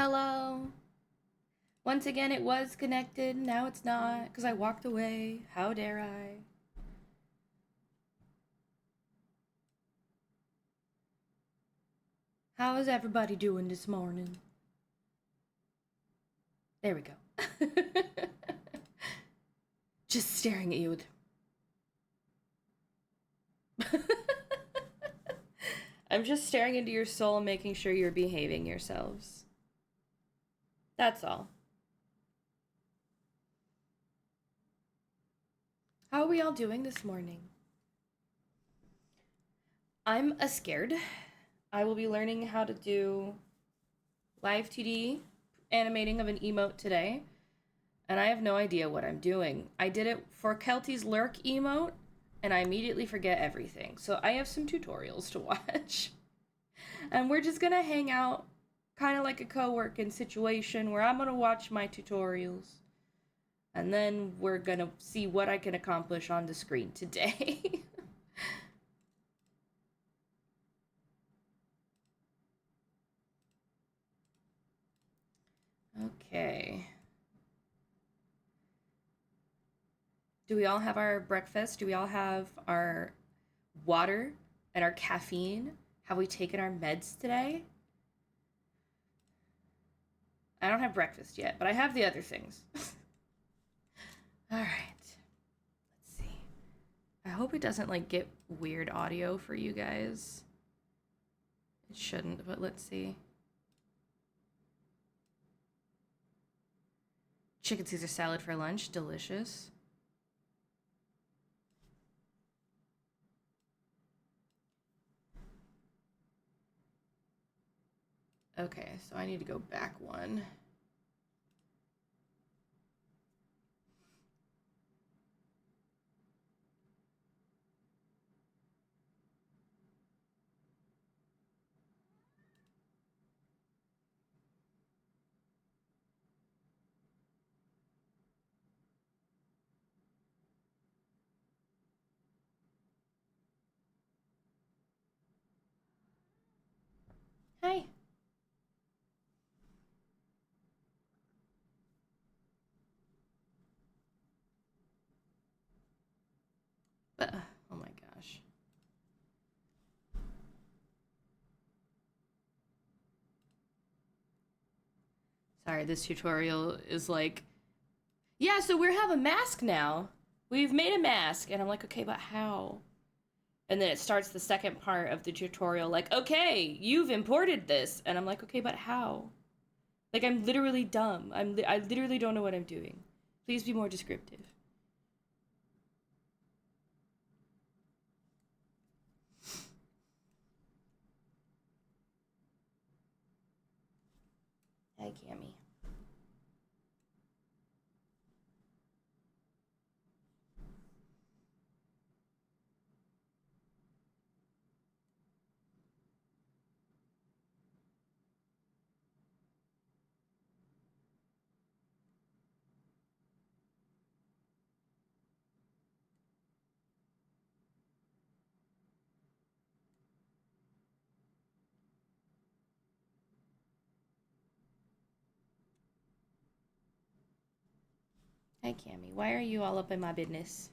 Hello. Once again, it was connected. Now it's not because I walked away. How dare I? How is everybody doing this morning? There we go. Just staring at you. I'm just staring into your soul and making sure you're behaving yourselves. That's all. How are we all doing this morning? I'm scared. I will be learning how to do Live2D animating of an emote today, and I have no idea what I'm doing. I did it for Kelty's lurk emote, and I immediately forget everything. So I have some tutorials to watch. And we're just gonna hang out kind of like a co-working situation where I'm gonna watch my tutorials, and then we're gonna see what I can accomplish on the screen today. Okay. Do we all have our breakfast? Do we all have our water and our caffeine? Have we taken our meds today? I don't have breakfast yet, but I have the other things. All right. Let's see. I hope it doesn't like get weird audio for you guys. It shouldn't, but let's see. Chicken Caesar salad for lunch, delicious. Okay, so I need to go back one. Hi. But, oh my gosh. Sorry, this tutorial is like, yeah, so we have a mask now. We've made a mask. And I'm like, okay, but how? And then it starts the second part of the tutorial, like, okay, you've imported this. And I'm like, okay, but how? Like, I'm literally dumb. I literally don't know what I'm doing. Please be more descriptive. Hi, Cammy. Hi, Cammy. Why are you all up in my business?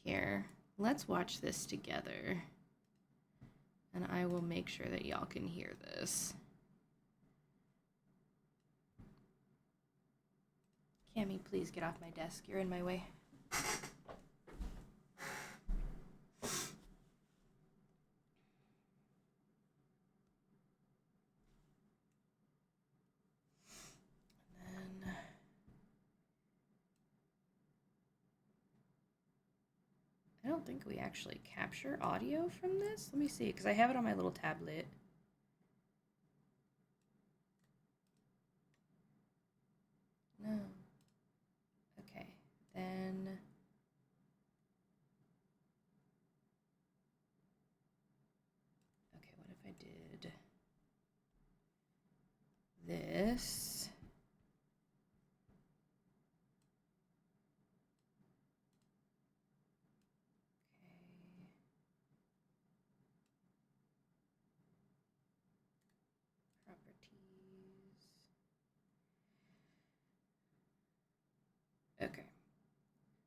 Here, let's watch this together. And I will make sure that y'all can hear this. Cammy, please get off my desk. You're in my way. I don't think we actually capture audio from this. Let me see, because I have it on my little tablet. No. Okay, then... Okay, what if I did this?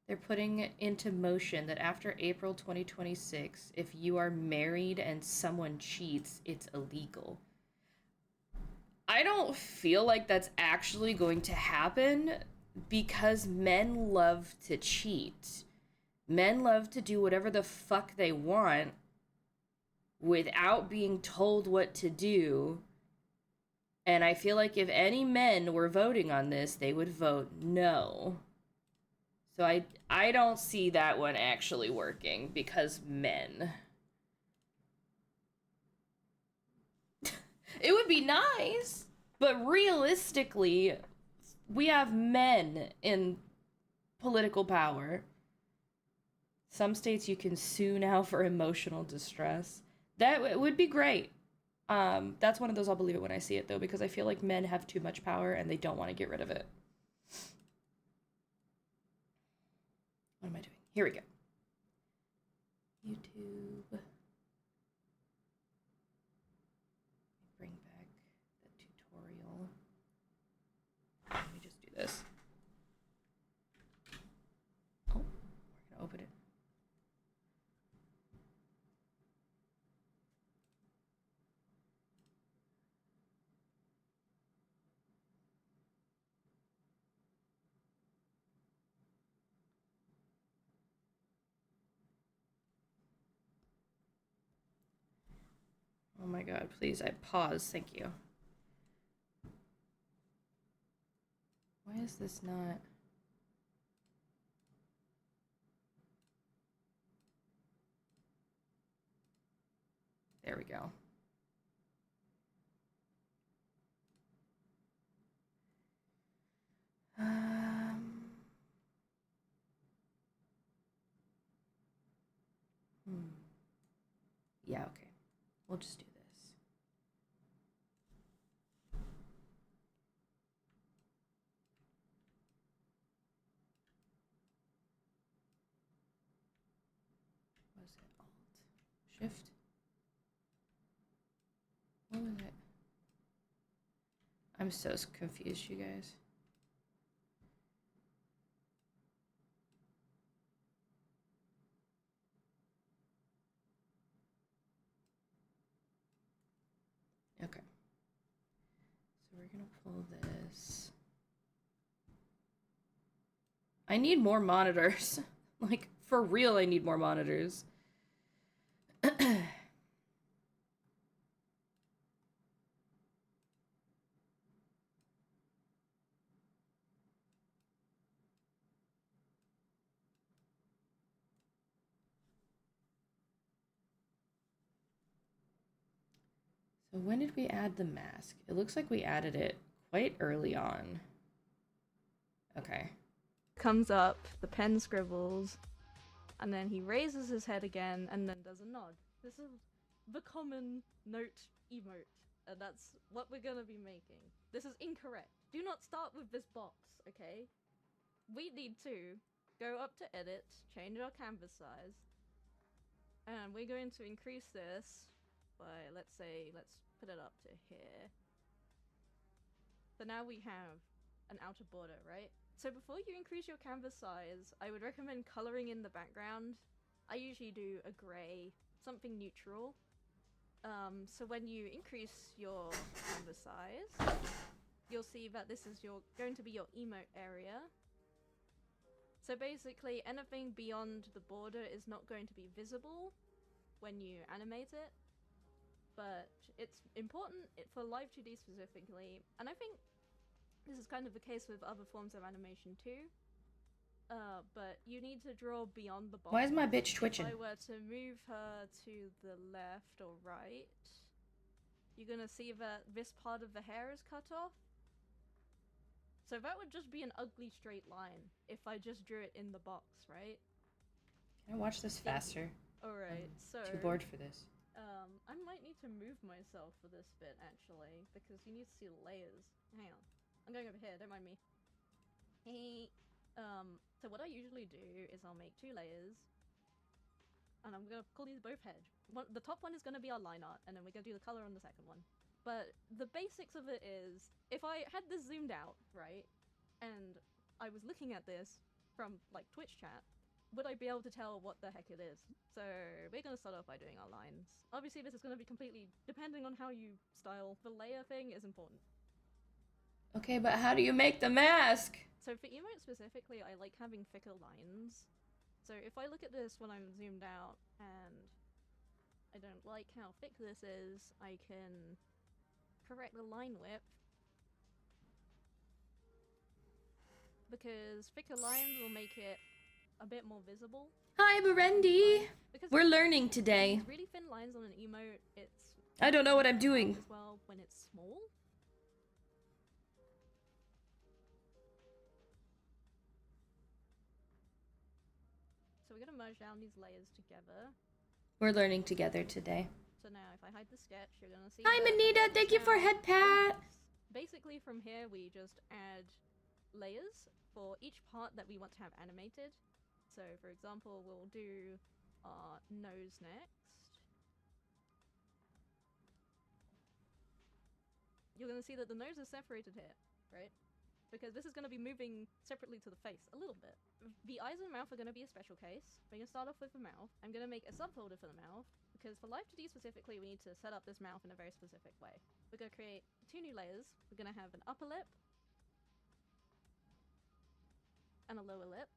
They're putting it into motion that after April 2026, if you are married and someone cheats, it's illegal. I don't feel like that's actually going to happen because men love to cheat. Men love to do whatever the fuck they want without being told what to do. And I feel like if any men were voting on this, they would vote no. So I don't see that one actually working because men. It would be nice, but realistically, we have men in political power. Some states you can sue now for emotional distress. That would be great. That's one of those I'll believe it when I see it though, because I feel like men have too much power and they don't want to get rid of it. What am I doing? Here we go. YouTube. Bring back the tutorial. Let me just do this. Oh, we're gonna open it. Oh my god, please, I pause. Thank you. Why is this not? There we go. Um. Yeah, okay. We'll just do this. What was it? Alt? Shift? What was it? I'm so confused, you guys. Okay. So we're gonna pull this. I need more monitors. Like, for real, I need more monitors. So when did we add the mask? It looks like we added it quite early on. Okay. Comes up, the pen scribbles, and then he raises his head again and then does a nod. This is the common note emote, and that's what we're gonna be making. This is incorrect. Do not start with this box, okay? We need to go up to edit, change our canvas size, and we're going to increase this by, let's put it up to here. So now we have an outer border, right? So before you increase your canvas size, I would recommend coloring in the background. I usually do a grey, something neutral. So when you increase your canvas size, you'll see that this is going to be your emote area. So basically, anything beyond the border is not going to be visible when you animate it. But it's important for Live2D specifically, and I think this is kind of the case with other forms of animation too. But you need to draw beyond the box. Why is my bitch twitching? If I were to move her to the left or right, you're gonna see that this part of the hair is cut off. So that would just be an ugly straight line if I just drew it in the box, right? Can I watch this faster? Alright, so... too bored for this. I might need to move myself for this bit, actually, because you need to see the layers. Hang on. I'm going over here, don't mind me. Hey. So what I usually do is I'll make 2 layers, and I'm gonna call these both head. The top one is gonna be our line art, and then we're gonna do the color on the second one. But the basics of it is, if I had this zoomed out, right, and I was looking at this, from like Twitch chat, would I be able to tell what the heck it is? So we're going to start off by doing our lines. Obviously, this is going to be completely depending on how you style. The layer thing is important. Okay, but how do you make the mask? So for emote specifically, I like having thicker lines. So if I look at this when I'm zoomed out and I don't like how thick this is, I can correct the line width. Because thicker lines will make it a bit more visible. Hi, Berendi! We're learning today. These really thin lines on an emote, it's... I don't know what I'm doing. ...as well when it's small. So we're gonna merge down these layers together. We're learning together today. So now if I hide the sketch, you're gonna see... Hi, Manita! Thank you for head pat! Basically from here, we just add layers for each part that we want to have animated. So for example, we'll do our nose next. You're going to see that the nose is separated here, right? Because this is going to be moving separately to the face a little bit. The eyes and mouth are going to be a special case. We're going to start off with the mouth. I'm going to make a subfolder for the mouth, because for Live2D specifically, we need to set up this mouth in a very specific way. We're going to create 2 new layers. We're going to have an upper lip and a lower lip.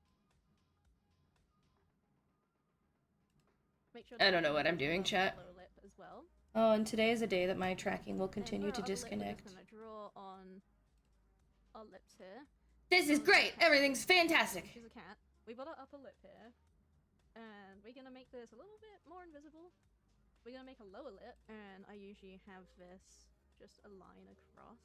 Make sure I don't know what I'm doing, chat. Lower lip as well. Oh, and today is a day that my tracking will continue to disconnect. We're just gonna draw on our lips here. This is great! Everything's fantastic! She's a cat. We've got our upper lip here. And we're gonna make this a little bit more invisible. We're gonna make a lower lip, and I usually have this just a line across.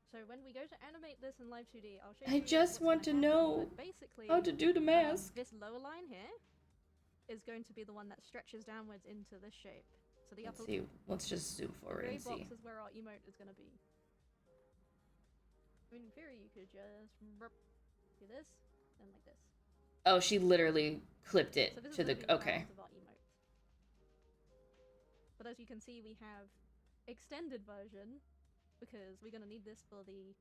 So when we go to animate this in Live2D, I'll show you. I just want to know basically how to do the mask. This lower line here is going to be the one that stretches downwards into this shape. So the Let's see. Let's just zoom forward and see. The gray box is where our emote is going to be. I mean, in theory, you could just do this and like this. Oh, she literally clipped it so to the okay. Of our emote. But as you can see, we have extended version because we're going to need this for the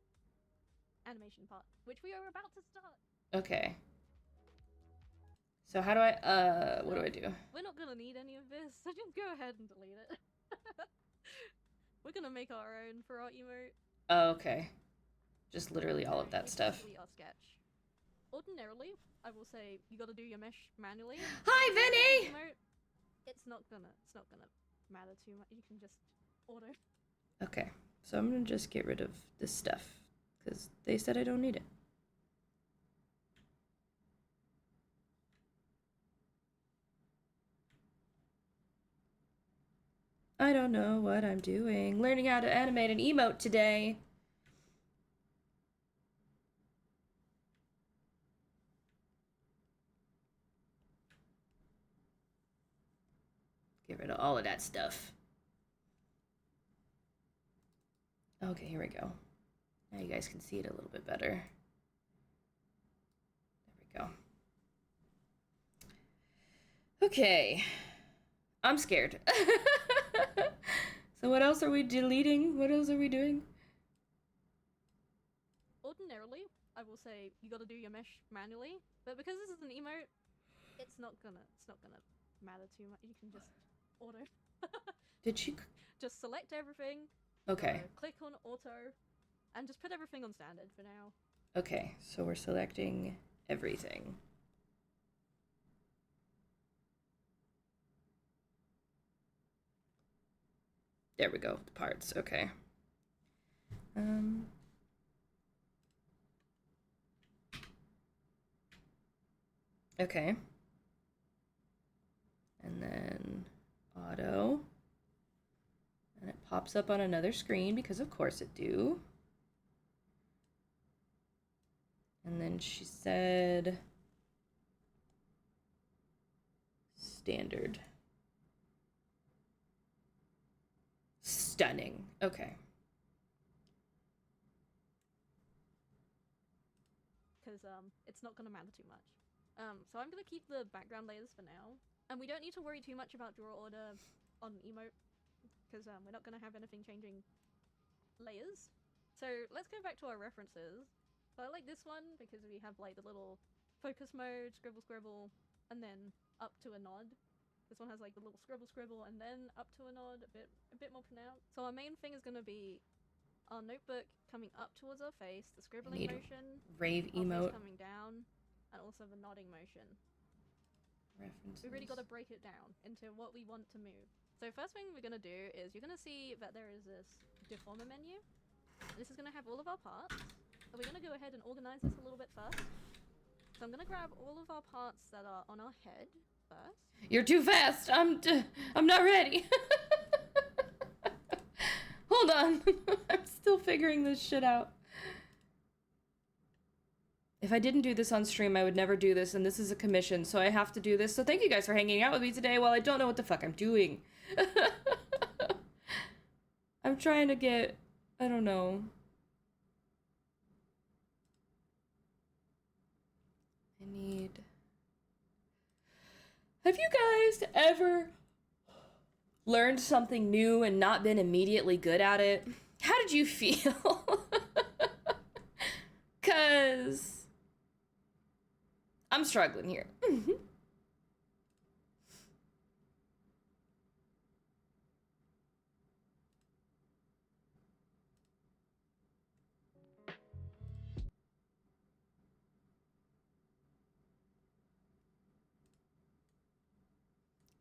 animation part, which we are about to start. Okay. So how do I, what do I do? We're not gonna need any of this, so just go ahead and delete it. We're gonna make our own for our emote. Oh, okay. Just literally all of that stuff. Delete our sketch. Ordinarily, I will say you gotta do your mesh manually. Hi, Vinny! Emote, it's not gonna matter too much. You can just auto. Okay, so I'm gonna just get rid of this stuff because they said I don't need it. I don't know what I'm doing. Learning how to animate an emote today. Get rid of all of that stuff. Okay, here we go. Now you guys can see it a little bit better. There we go. Okay. I'm scared. So what else are we deleting? What else are we doing? Ordinarily, I will say you gotta do your mesh manually, but because this is an emote, it's not gonna matter too much. You can just auto. Did she just select everything? Okay. Click on auto, and just put everything on standard for now. Okay, so we're selecting everything. There we go, the parts, okay. Okay. And then auto. And it pops up on another screen because of course it do. And then she said standard. Stunning. Okay. Because it's not gonna matter too much. So I'm gonna keep the background layers for now, and we don't need to worry too much about draw order on emote, because we're not gonna have anything changing layers. So let's go back to our references. So I like this one because we have like the little focus mode, scribble scribble, and then up to a nod. This one has like the little scribble scribble and then up to a nod, a bit more pronounced. So our main thing is gonna be our notebook coming up towards our face, the scribbling motion, rave our face emote coming down, and also the nodding motion. references. We really got to break it down into what we want to move. So first thing we're gonna do is you're gonna see that there is this deformer menu. This is gonna have all of our parts. So we're gonna go ahead and organize this a little bit first. So I'm gonna grab all of our parts that are on our head first. You're too fast. I'm not ready. Hold on. I'm still figuring this shit out. If I didn't do this on stream, I would never do this, and this is a commission, so I have to do this. So thank you guys for hanging out with me today while I don't know what the fuck I'm doing. I'm trying to get... I don't know. I need... Have you guys ever learned something new and not been immediately good at it? How did you feel? 'Cause I'm struggling here.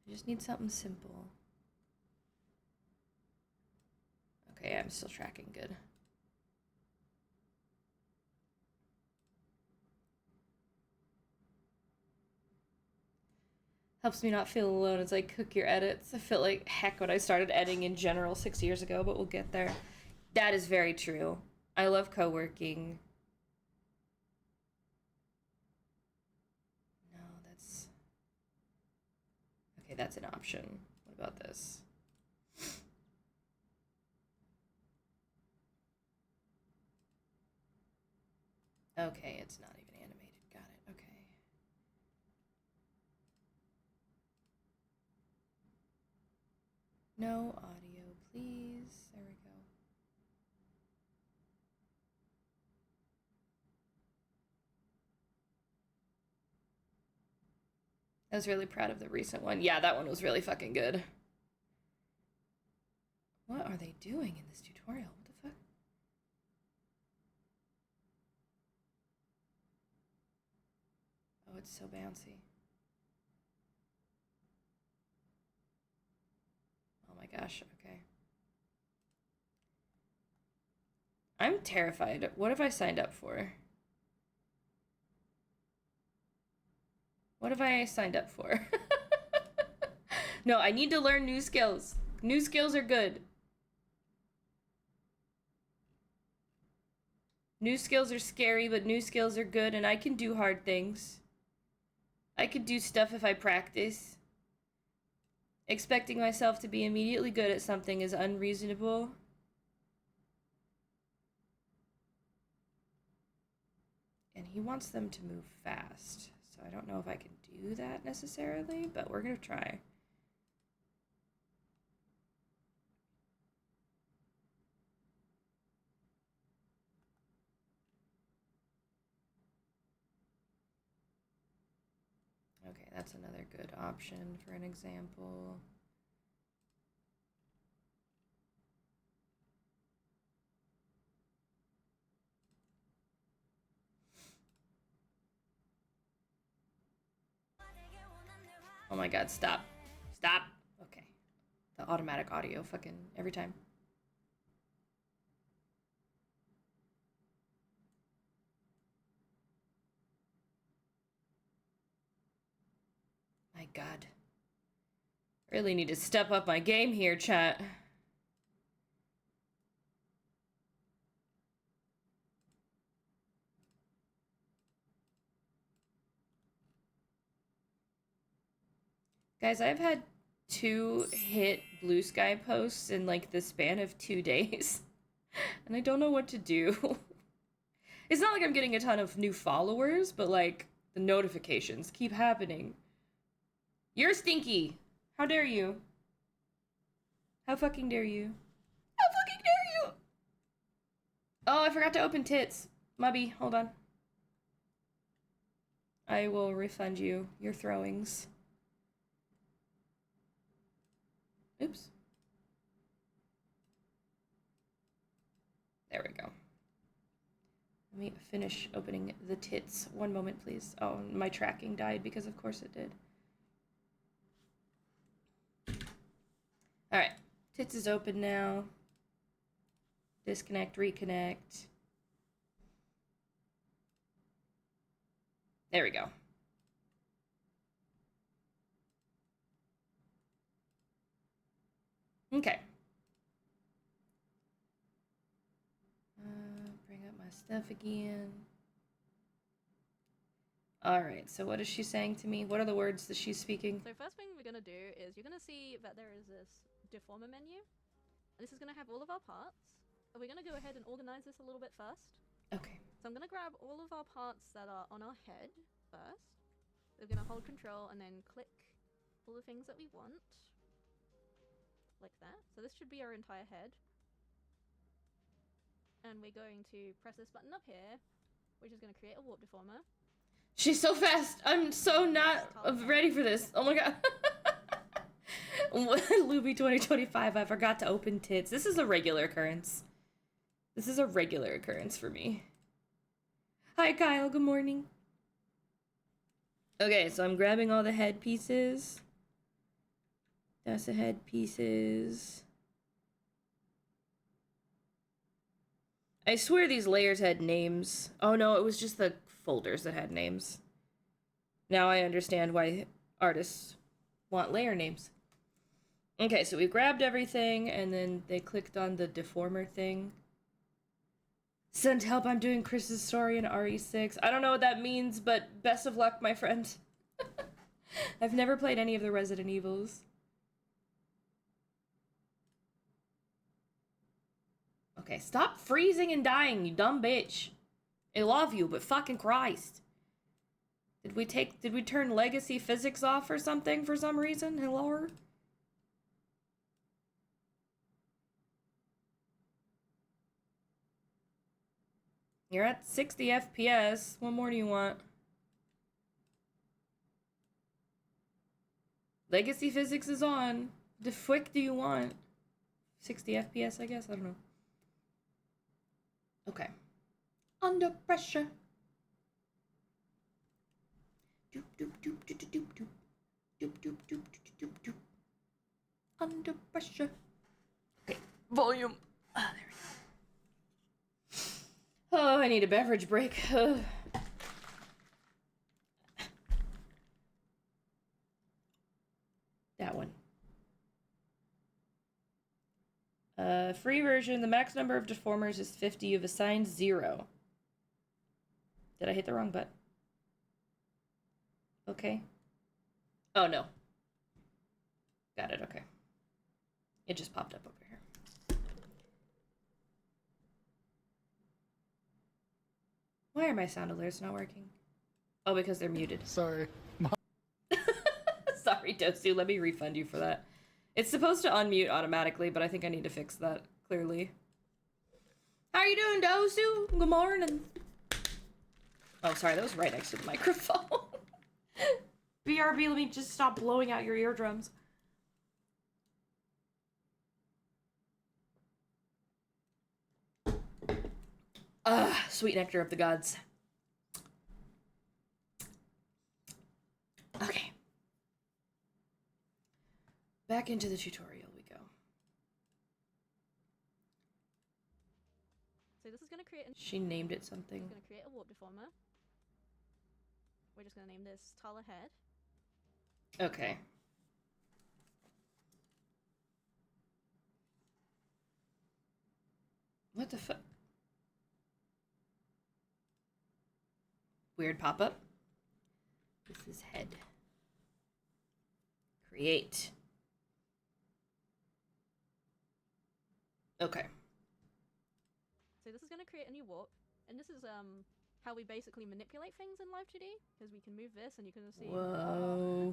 I just need something simple. Okay, I'm still tracking good. Helps me not feel alone as I cook your edits. I feel like heck when I started editing in general 6 years ago, but we'll get there. That is very true. I love co-working. No, that's... Okay, that's an option. What about this? Okay, it's not even animated. Got it. Okay. No audio, please. There we go. I was really proud of the recent one. Yeah, that one was really fucking good. What are they doing in this tutorial? What the fuck? Oh, it's so bouncy. Oh my gosh, okay. I'm terrified. What have I signed up for? What have I signed up for? No, I need to learn new skills. New skills are good. New skills are scary, but new skills are good, and I can do hard things. I could do stuff if I practice. Expecting myself to be immediately good at something is unreasonable. And he wants them to move fast. So I don't know if I can do that necessarily, but we're gonna try. Okay, that's another good option for an example. Oh my god, stop. Stop. Okay. The automatic audio fucking every time. My god. I really need to step up my game here, chat. Guys, I've had 2 hit Blue Sky posts in like the span of 2 days. And I don't know what to do. It's not like I'm getting a ton of new followers, but like the notifications keep happening. You're stinky. How dare you? How fucking dare you? How fucking dare you? Oh, I forgot to open tits. Mubby, hold on. I will refund you your throwings. Oops. There we go. Let me finish opening the tits. One moment, please. Oh, my tracking died because of course it did. Alright. Tits is open now. Disconnect, reconnect. There we go. Okay. Bring up my stuff again. Alright, so what is she saying to me? What are the words that she's speaking? So first thing we're gonna do is you're gonna see that there is this deformer menu. And this is gonna have all of our parts. We're gonna go ahead and organize this a little bit first. Okay. So I'm gonna grab all of our parts that are on our head first. We're gonna hold control and then click all the things that we want. Like that. So this should be our entire head. And we're going to press this button up here, which is gonna create a warp deformer. She's so fast. I'm so not ready for this. Oh my god. Luby 2025, I forgot to open tits. This is a regular occurrence. This is a regular occurrence for me. Hi, Kyle. Good morning. Okay, so I'm grabbing all the head pieces. That's the head pieces. I swear these layers had names. Oh no, it was just the folders that had names. Now I understand why artists want layer names. Okay, so we grabbed everything, and then they clicked on the deformer thing. Send help, I'm doing Chris's story in RE6. I don't know what that means, but best of luck, my friend. I've never played any of the Resident Evils. Okay, stop freezing and dying, you dumb bitch. I love you, but fucking Christ. Did we turn legacy physics off or something for some reason? Hello? You're at 60 FPS. What more do you want? Legacy physics is on. The frick do you want? 60 FPS, I guess? I don't know. Okay. Under pressure. Doop doop doop doop doop doop. Doop doop doop doop doop doop. Under pressure. Okay. Volume. Ah, there we go. Oh, I need a beverage break. That one. Free version, the max number of deformers is 50. You've assigned 0. Did I hit the wrong button? Okay. Oh, no. Got it, okay. It just popped up over here. Why are my sound alerts not working? Oh, because they're muted. Sorry. Sorry, Dosu. Let me refund you for that. It's supposed to unmute automatically, but I think I need to fix that, clearly. How are you doing, Dosu? Good morning. Oh, sorry, that was right next to the microphone. BRB, let me just stop blowing out your eardrums. Ah, sweet nectar of the gods. Okay. Back into the tutorial we go. So this is going to create... She named it something. It's going to create a warp deformer. We're just going to name this Tala Head. Okay. What the fuck? Weird pop-up. This is head. Create. Okay. So this is going to create a new warp, and this is how we basically manipulate things in Live2D, because we can move this and you can see... Whoa.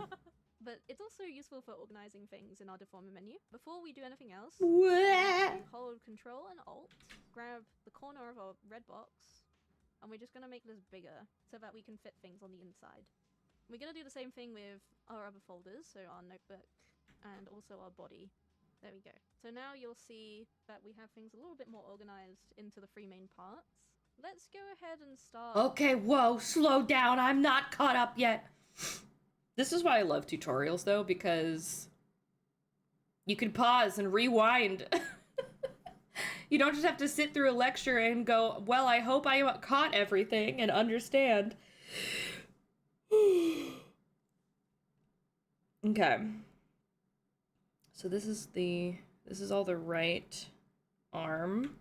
But it's also useful for organizing things in our deformer menu. Before we do anything else, What? hold Control and Alt, grab the corner of our red box, and we're just going to make this bigger so that we can fit things on the inside. We're going to do the same thing with our other folders, so our notebook and also our body. There we go. So now you'll see that we have things a little bit more organized into the 3 main parts. Let's go ahead and start. Okay, whoa, slow down. I'm not caught up yet. This is why I love tutorials, though, because you can pause and rewind. You don't just have to sit through a lecture and go, well, I hope I caught everything and understand. Okay. So this is all the right arm.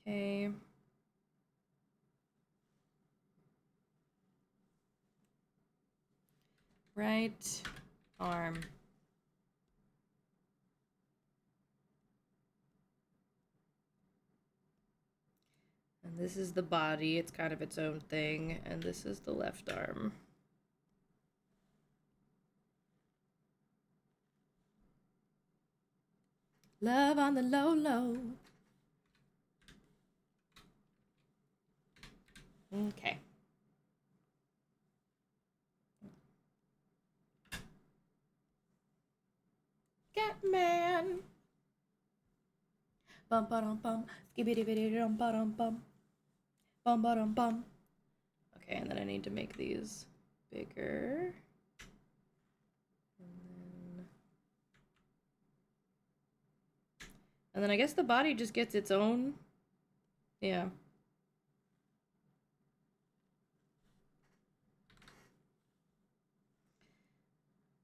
Okay. Right arm. And this is the body. It's kind of its own thing. And this is the left arm. Love on the low, low. Okay. Catman. Bum ba dum bum. Skibidi bidi dum ba dum bum. Bum ba dum bum. Okay, and then I need to make these bigger. And then I guess the body just gets its own. Yeah.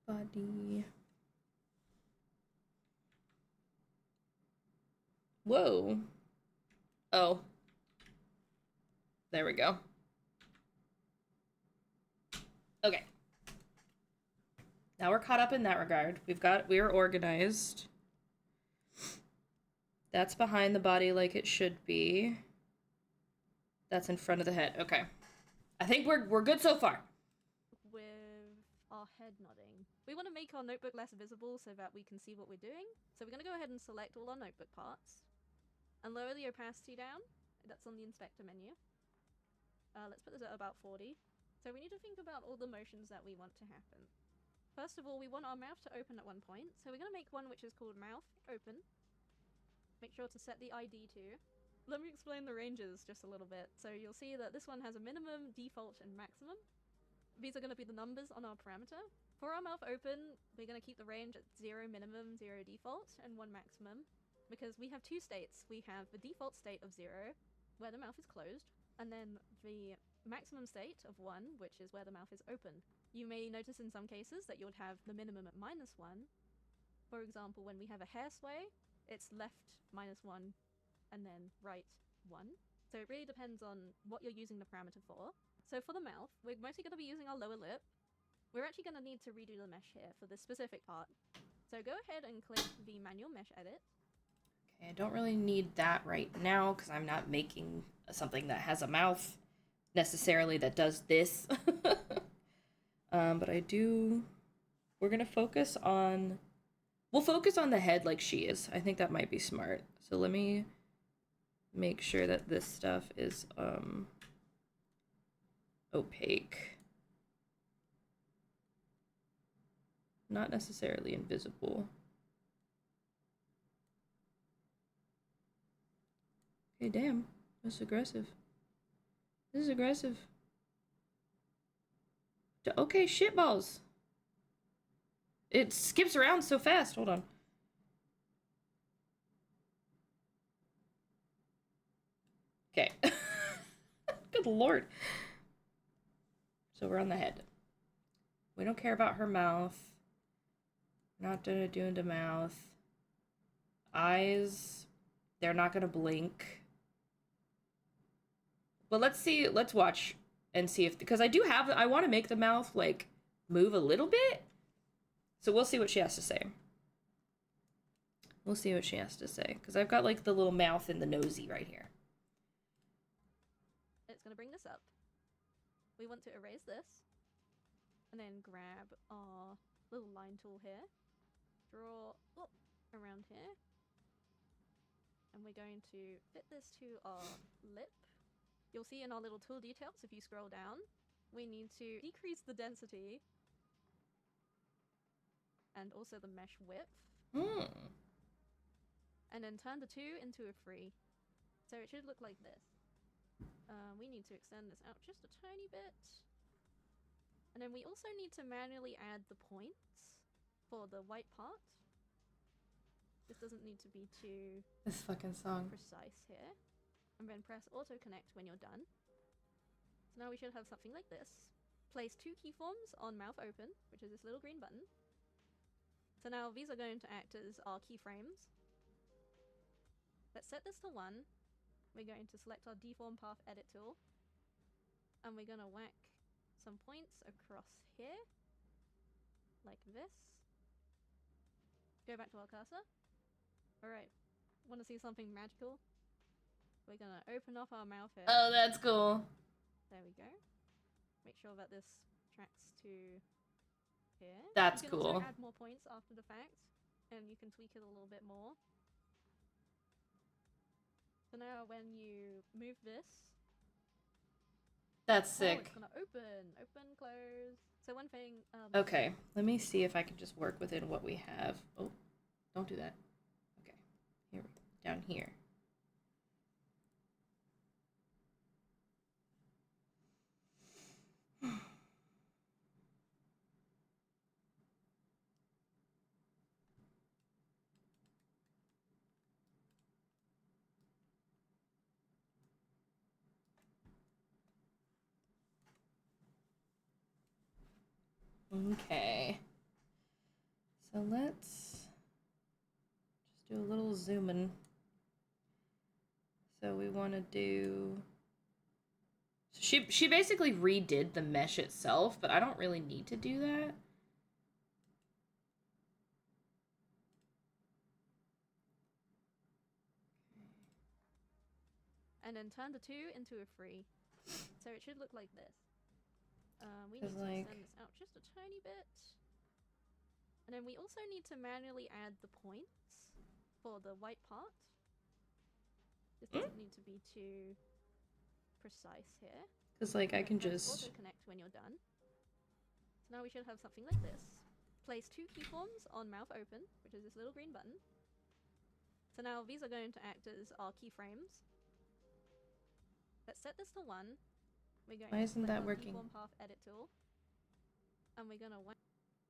Body. Whoa. Oh. There we go. Okay. Now we're caught up in that regard. We're organized. That's behind the body like it should be. That's in front of the head. Okay. I think we're good so far. With our head nodding. We want to make our notebook less visible so that we can see what we're doing. So we're going to go ahead and select all our notebook parts and lower the opacity down. That's on the inspector menu. Let's put this at about 40. So we need to think about all the motions that we want to happen. First of all, we want our mouth to open at one point. So we're going to make one which is called mouth open. Make sure to set the ID to. Let me explain the ranges just a little bit. So you'll see that this one has a minimum, default, and maximum. These are going to be the numbers on our parameter. For our mouth open, we're going to keep the range at 0 minimum, 0 default, and 1 maximum, because we have 2 states. We have the default state of 0, where the mouth is closed, and then the maximum state of 1, which is where the mouth is open. You may notice in some cases that you would have the minimum at -1. For example, when we have a hair sway, it's left -1 and then right 1. So it really depends on what you're using the parameter for. So for the mouth, we're mostly going to be using our lower lip. We're actually going to need to redo the mesh here for this specific part. So go ahead and click the manual mesh edit. Okay, I don't really need that right now because I'm not making something that has a mouth necessarily that does this. But I do. We're gonna focus on. We'll focus on the head like she is. I think that might be smart. So let me make sure that this stuff is opaque. Not necessarily invisible. Okay, damn. That's aggressive. This is aggressive. Okay, shitballs. It skips around so fast. Hold on. Okay. Good lord. So we're on the head. We don't care about her mouth. We're not gonna do into mouth. Eyes. They're not gonna blink. But let's see. Let's watch and see if, because I want to make the mouth like move a little bit. So we'll see what she has to say. We'll see what she has to say. Because I've got like the little mouth and the nosy right here. It's going to bring this up. We want to erase this. And then grab our little line tool here. Draw around here. And we're going to fit this to our lip. You'll see in our little tool details, if you scroll down, we need to decrease the density and also the mesh width. And then turn the 2 into a 3. So it should look like this. We need to extend this out just a tiny bit. And then we also need to manually add the points for the white part. This doesn't need to be too This fucking song. precise here. And then press auto connect when you're done. So now we should have something like this. Place 2 keyforms on mouth open, which is this little green button. So now these are going to act as our keyframes. Let's set this to 1. We're going to select our deform path edit tool. And we're going to whack some points across here. Like this. Go back to our cursor. Alright. Want to see something magical? We're going to open up our mouth here. Oh, that's cool. There we go. Make sure that this tracks to here. That's you can cool. also add more points after the fact, and you can tweak it a little bit more. So now when you move this, That's sick. it's gonna open, close. So one thing. Okay, let me see if I can just work within what we have. Oh, don't do that. Okay, here, down here. Okay. So let's just do a little zooming. So we want to do... So she basically redid the mesh itself, but I don't really need to do that. And then turn the 2 into a 3. So it should look like this. We need to like... extend this out just a tiny bit. And then we also need to manually add the points for the white part. This doesn't need to be too precise here. Because, like, I can just... auto connect when you're done. So now we should have something like this. Place 2 keyforms on mouth open, which is this little green button. So now these are going to act as our keyframes. Let's set this to 1. We're going Why to isn't select that our working? deform path edit tool. And we're gonna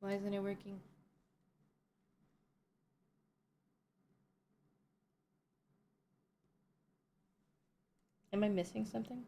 Why isn't it working? Am I missing something?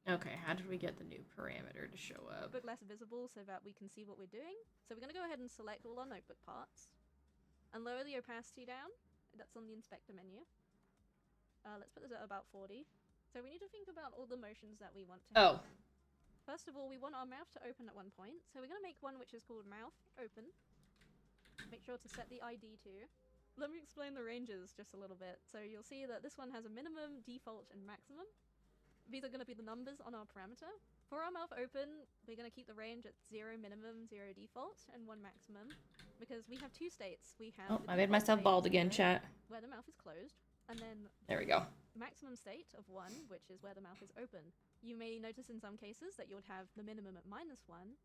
Okay, how did we get the new parameter to show up? bit less visible so that we can see what we're doing. So we're gonna go ahead and select all our notebook parts. And lower the opacity down. That's on the inspector menu. Let's put this at about 40. So we need to think about all the motions that we want to have. Oh. First of all, we want our mouth to open at one point. So we're gonna make one which is called mouth open. Make sure to set the ID to. Let me explain the ranges just a little bit. So you'll see that this one has a minimum, default, and maximum. These are going to be the numbers on our parameter. For our mouth open, we're going to keep the range at 0 minimum, 0 default, and 1 maximum. Because we have 2 states. We have Oh, I made myself bald again, chat. where the mouth is closed, and then there we go. Maximum state of 1, which is where the mouth is open. You may notice in some cases that you would have the minimum at -1.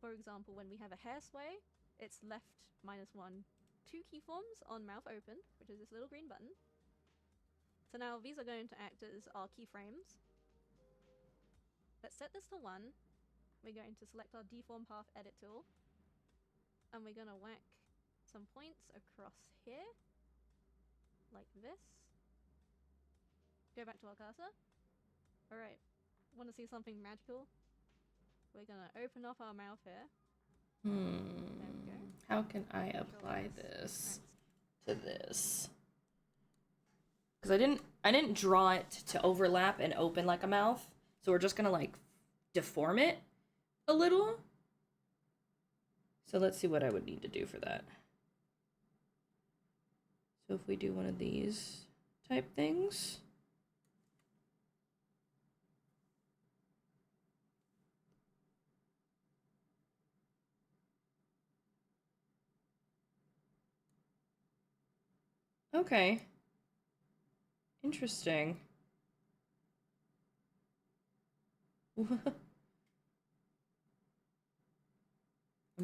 For example, when we have a hair sway, it's left -1. 2 keyforms on mouth open, which is this little green button. So now these are going to act as our keyframes. Let's set this to 1. We're going to select our deform path edit tool. And we're going to whack some points across here. Like this. Go back to our cursor. Alright. Want to see something magical? We're going to open up our mouth here. There we go. How can I apply this to this? Because I didn't draw it to overlap and open like a mouth. So we're just gonna like deform it a little. So let's see what I would need to do for that. So if we do one of these type things. Okay. Interesting. I'm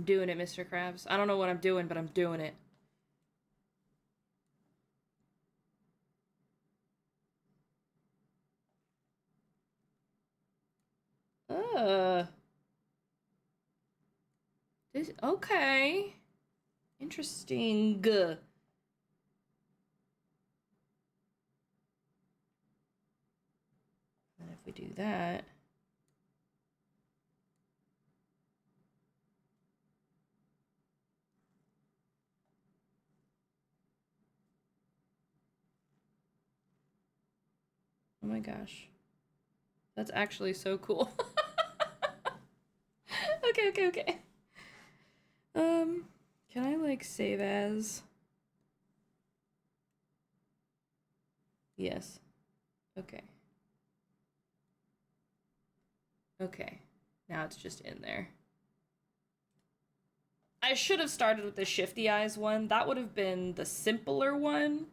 doing it, Mr. Krabs. I don't know what I'm doing, but I'm doing it. Uh. This, okay. Interesting. And if we do that. Oh my gosh. That's actually so cool. Okay. Can I like save as? Yes. Okay. Okay. Now it's just in there. I should have started with the shifty eyes one. That would have been the simpler one.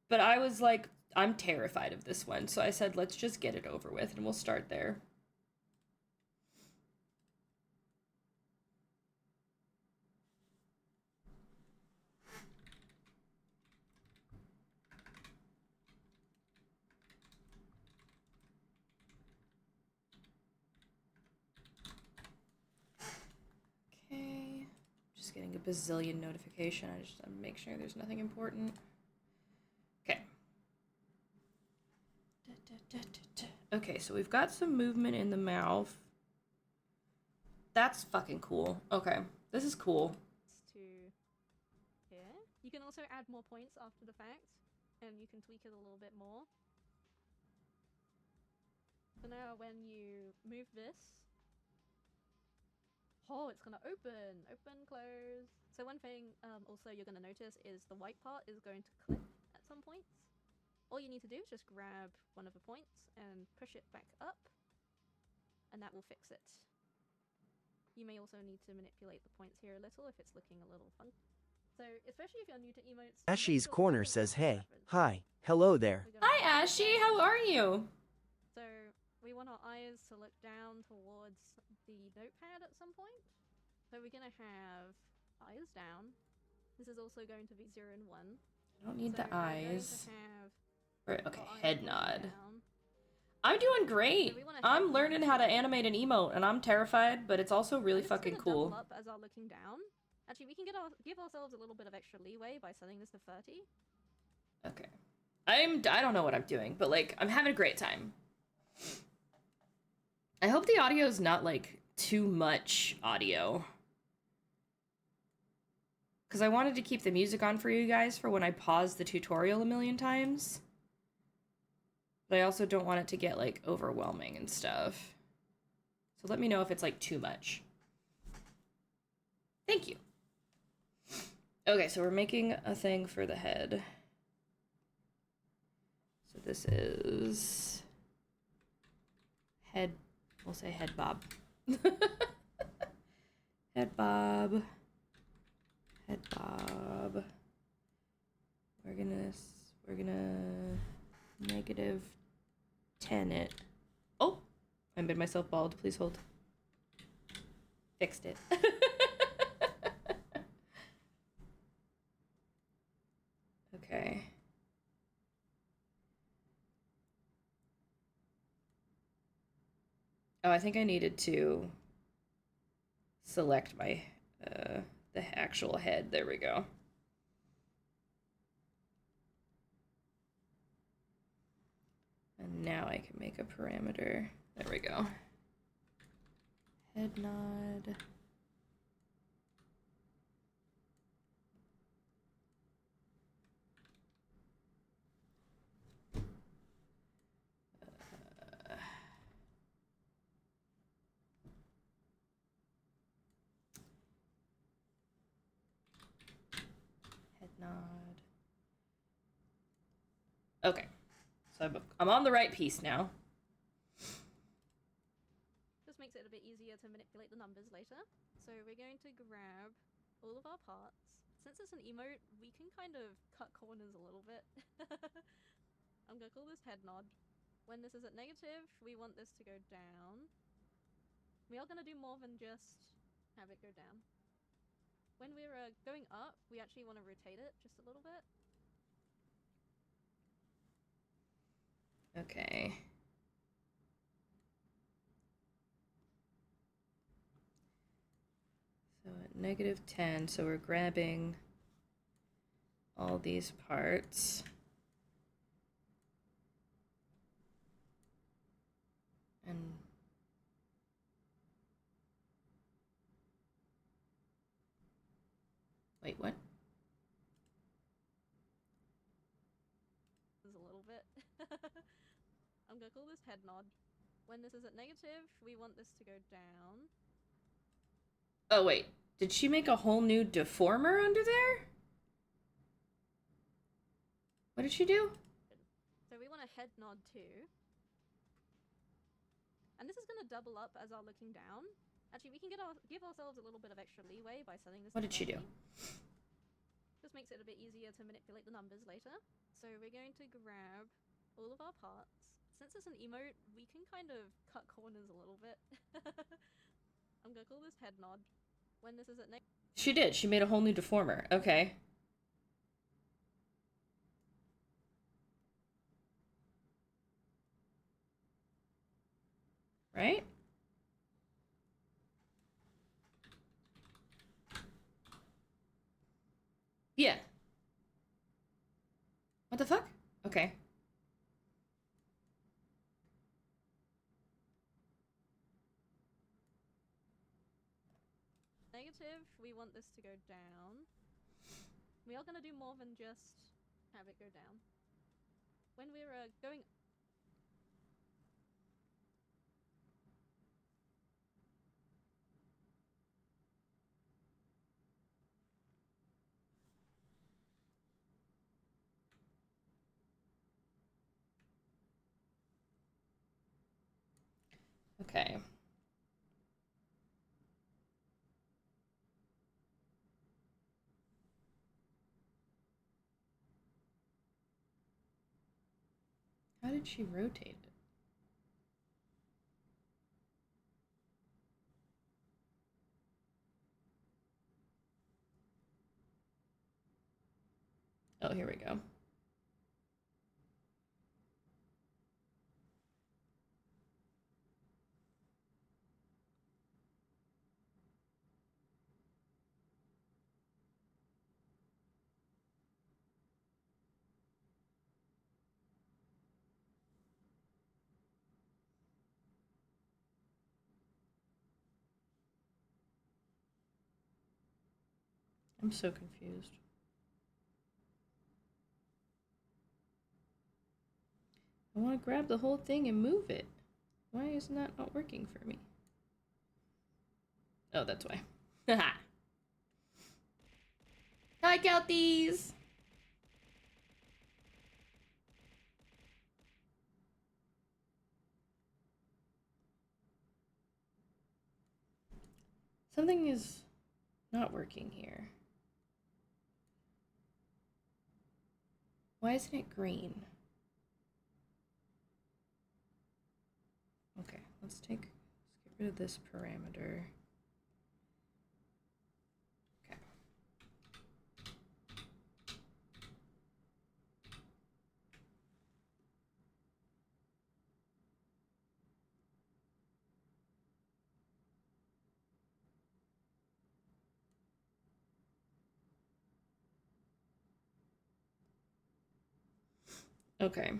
But I was like, I'm terrified of this one. So I said, let's just get it over with and we'll start there. Okay. Just getting a bazillion notification. I just want to make sure there's nothing important. Okay. Okay, so we've got some movement in the mouth. That's fucking cool. Okay, this is cool. To here. You can also add more points after the fact, and you can tweak it a little bit more. So now when you move this, oh, it's gonna open, close. So one thing also you're gonna notice is the white part is going to clip at some points. All you need to do is just grab one of the points and push it back up, and that will fix it. You may also need to manipulate the points here a little if it's looking a little funky. So, especially if you're new to emotes, Ashy's Corner says, hey, hi, hello there. Hi, Ashy, how are you? So, we want our eyes to look down towards the notepad at some point. So we're going to have eyes down. This is also going to be 0 and 1. I don't need the eyes. Okay, eyes head nod. down. I'm doing great. I'm learning how to animate an emote, and I'm terrified, but it's also really fucking cool. Double up as our looking down. Actually, we can give ourselves a little bit of extra leeway by setting this to 30. Okay. I don't know what I'm doing, but like I'm having a great time. I hope the audio is not like too much audio. Because I wanted to keep the music on for you guys for when I pause the tutorial a million times. But I also don't want it to get like overwhelming and stuff. So let me know if it's like too much. Thank you. Okay, so we're making a thing for the head. So this is head, we'll say head bob. Head bob. Head bob. We're gonna -10 it. Oh, I made myself bald. Please hold. Fixed it. Okay. Oh, I think I needed to select my the actual head. There we go. And now I can make a parameter. There we go. Head nod. Okay. So I'm on the right piece now. This makes it a bit easier to manipulate the numbers later. So we're going to grab all of our parts. Since it's an emote, we can kind of cut corners a little bit. I'm gonna call this head nod. When this is at negative, we want this to go down. We are gonna do more than just have it go down. When we're going up, we actually want to rotate it just a little bit. Okay. So at -10, so we're grabbing all these parts. And wait, what? A little bit. I'm gonna call this head nod. When this is at negative, we want this to go down. Oh, wait. Did she make a whole new deformer under there? What did she do? So we want a head nod too. And this is going to double up as our looking down. Actually, we can give ourselves a little bit of extra leeway by setting this. What did she do? This makes it a bit easier to manipulate the numbers later. So we're going to grab all of our parts. Since it's an emote, we can kind of cut corners a little bit. I'm going to call this head nod. When this is at negative. She did. She made a whole new deformer. Okay. Right? Yeah. What the fuck? Okay. Negative, we want this to go down. We are going to do more than just have it go down. When we're going. Okay. How did she rotate it? Oh, here we go. I'm so confused. I want to grab the whole thing and move it. Why is that not working for me? Oh, that's why. Haha. Hi, Kelties! Something is not working here. Why isn't it green? Okay, let's get rid of this parameter. Okay. Okay.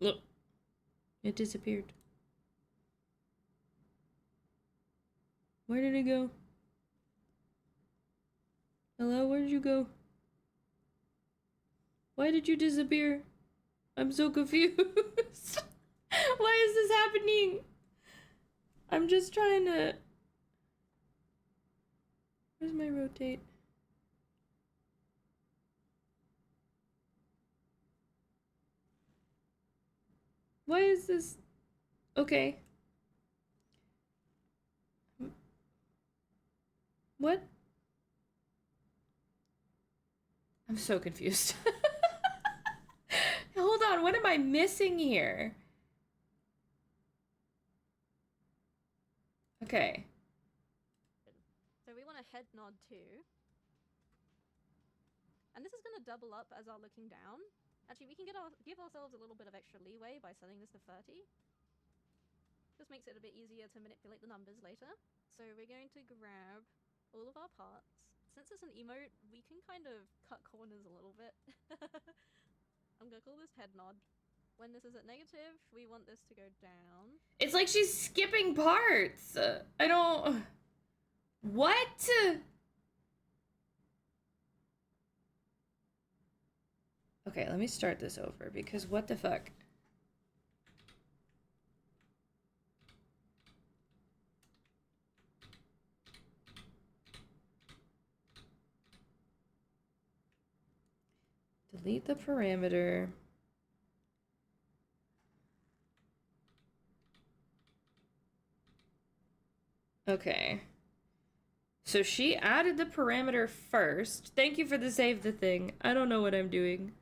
Look, it disappeared. Where did it go? Hello, where did you go? Why did you disappear? I'm so confused. Why is this happening? I'm just trying to... Where's my rotate? Why is this... Okay. What? I'm so confused. Hold on, what am I missing here? Okay. So we want a head nod too. And this is going to double up as our looking down. Actually, we can give ourselves a little bit of extra leeway by setting this to 30. Just makes it a bit easier to manipulate the numbers later. So we're going to grab all of our parts. Since it's an emote, we can kind of cut corners a little bit. I'm going to call this head nod. When this is at negative, we want this to go down. It's like she's skipping parts. I don't... What? Okay, let me start this over because what the fuck? Delete the parameter. Okay. So she added the parameter first. Thank you for the save the thing. I don't know what I'm doing.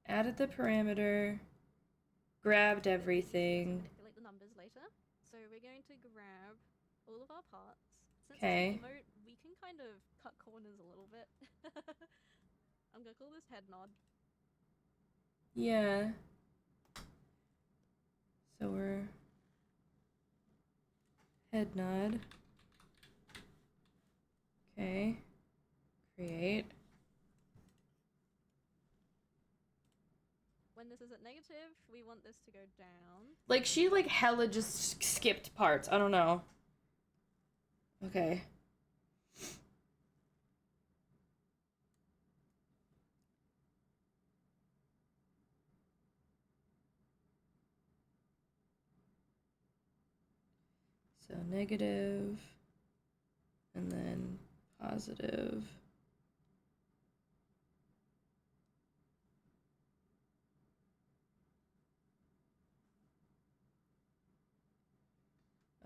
Added the parameter. Grabbed everything. Manipulate the numbers later. So we're going to grab all of our parts. Since Okay. it's an emote, we can kind of cut corners a little bit. I'm going to call this head nod. Yeah. So we're head nod. Okay. Create. When this is at negative, we want this to go down. Like, she, like, hella just skipped parts. I don't know. Okay. So negative, and then positive.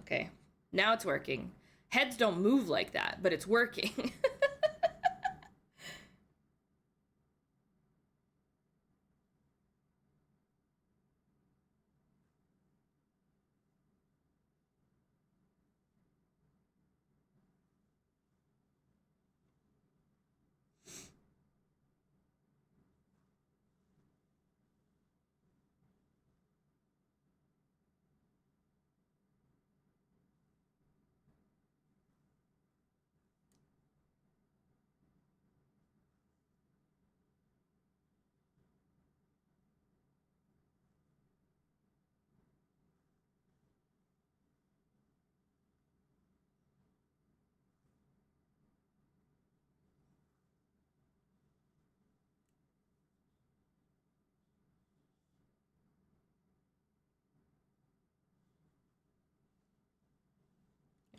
Okay, now it's working. Heads don't move like that, but it's working.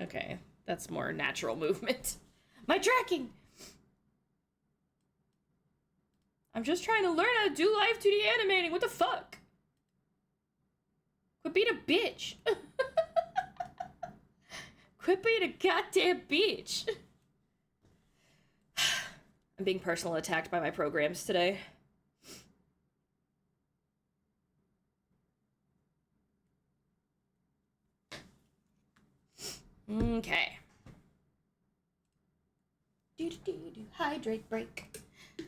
Okay, that's more natural movement. My tracking! I'm just trying to learn how to do Live2D animating. What the fuck? Quit being a bitch. Quit being a goddamn bitch. I'm being personal attacked by my programs today. Okay. Do do do do. Hydrate break.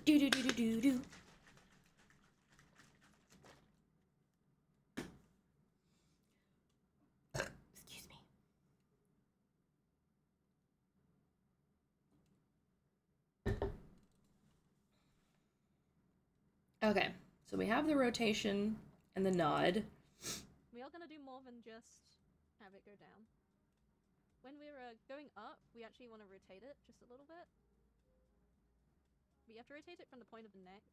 Do do do do do do. Excuse me. Okay, so we have the rotation and the nod. We are going to do more than just have it go down. When we're going up, we actually want to rotate it just a little bit. But you have to rotate it from the point of the neck.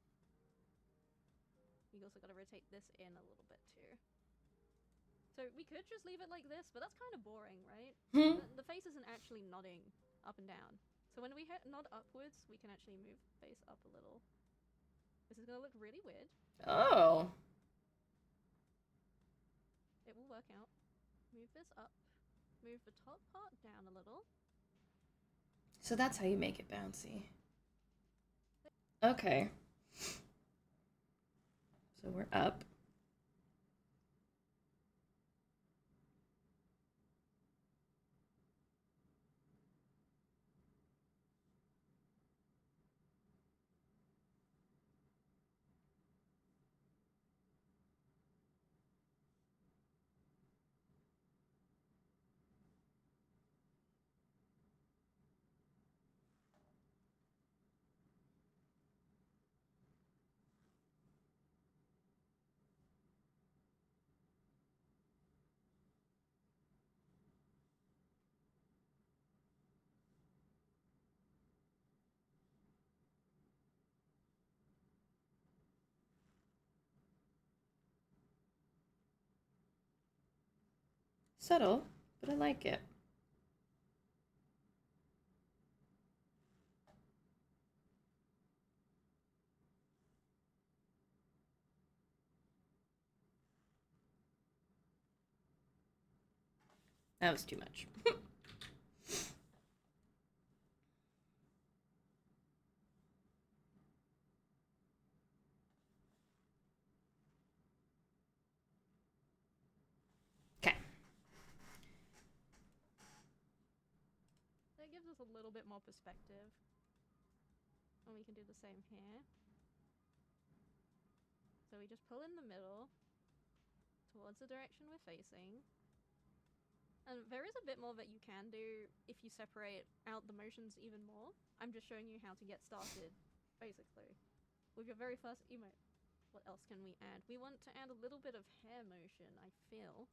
You also got to rotate this in a little bit too. So we could just leave it like this, but that's kind of boring, right? The face isn't actually nodding up and down. So when we nod upwards, we can actually move the face up a little. This is going to look really weird. Oh. It will work out. Move this up. Move the top part down a little. So that's how you make it bouncy. Okay. So we're up. Subtle, but I like it. That was too much. Okay. That gives us a little bit more perspective. And we can do the same here. So we just pull in the middle towards the direction we're facing. And there is a bit more that you can do if you separate out the motions even more. I'm just showing you how to get started, basically. With your very first emote. What else can we add? We want to add a little bit of hair motion, I feel.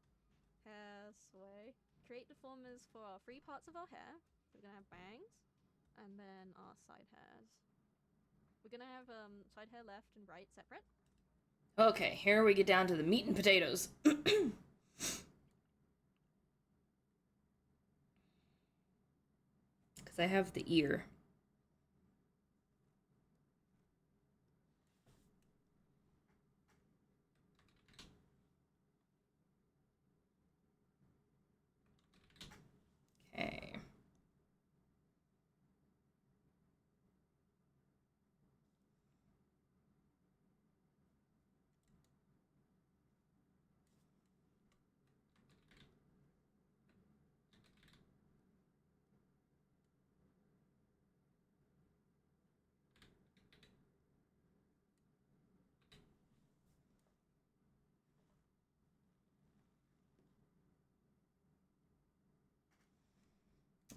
Hair sway. Create deformers for our free parts of our hair. We're going to have bangs. And then our side hairs. We're going to have side hair left and right separate. Okay, here we get down to the meat and potatoes. Because I have the ear. Okay.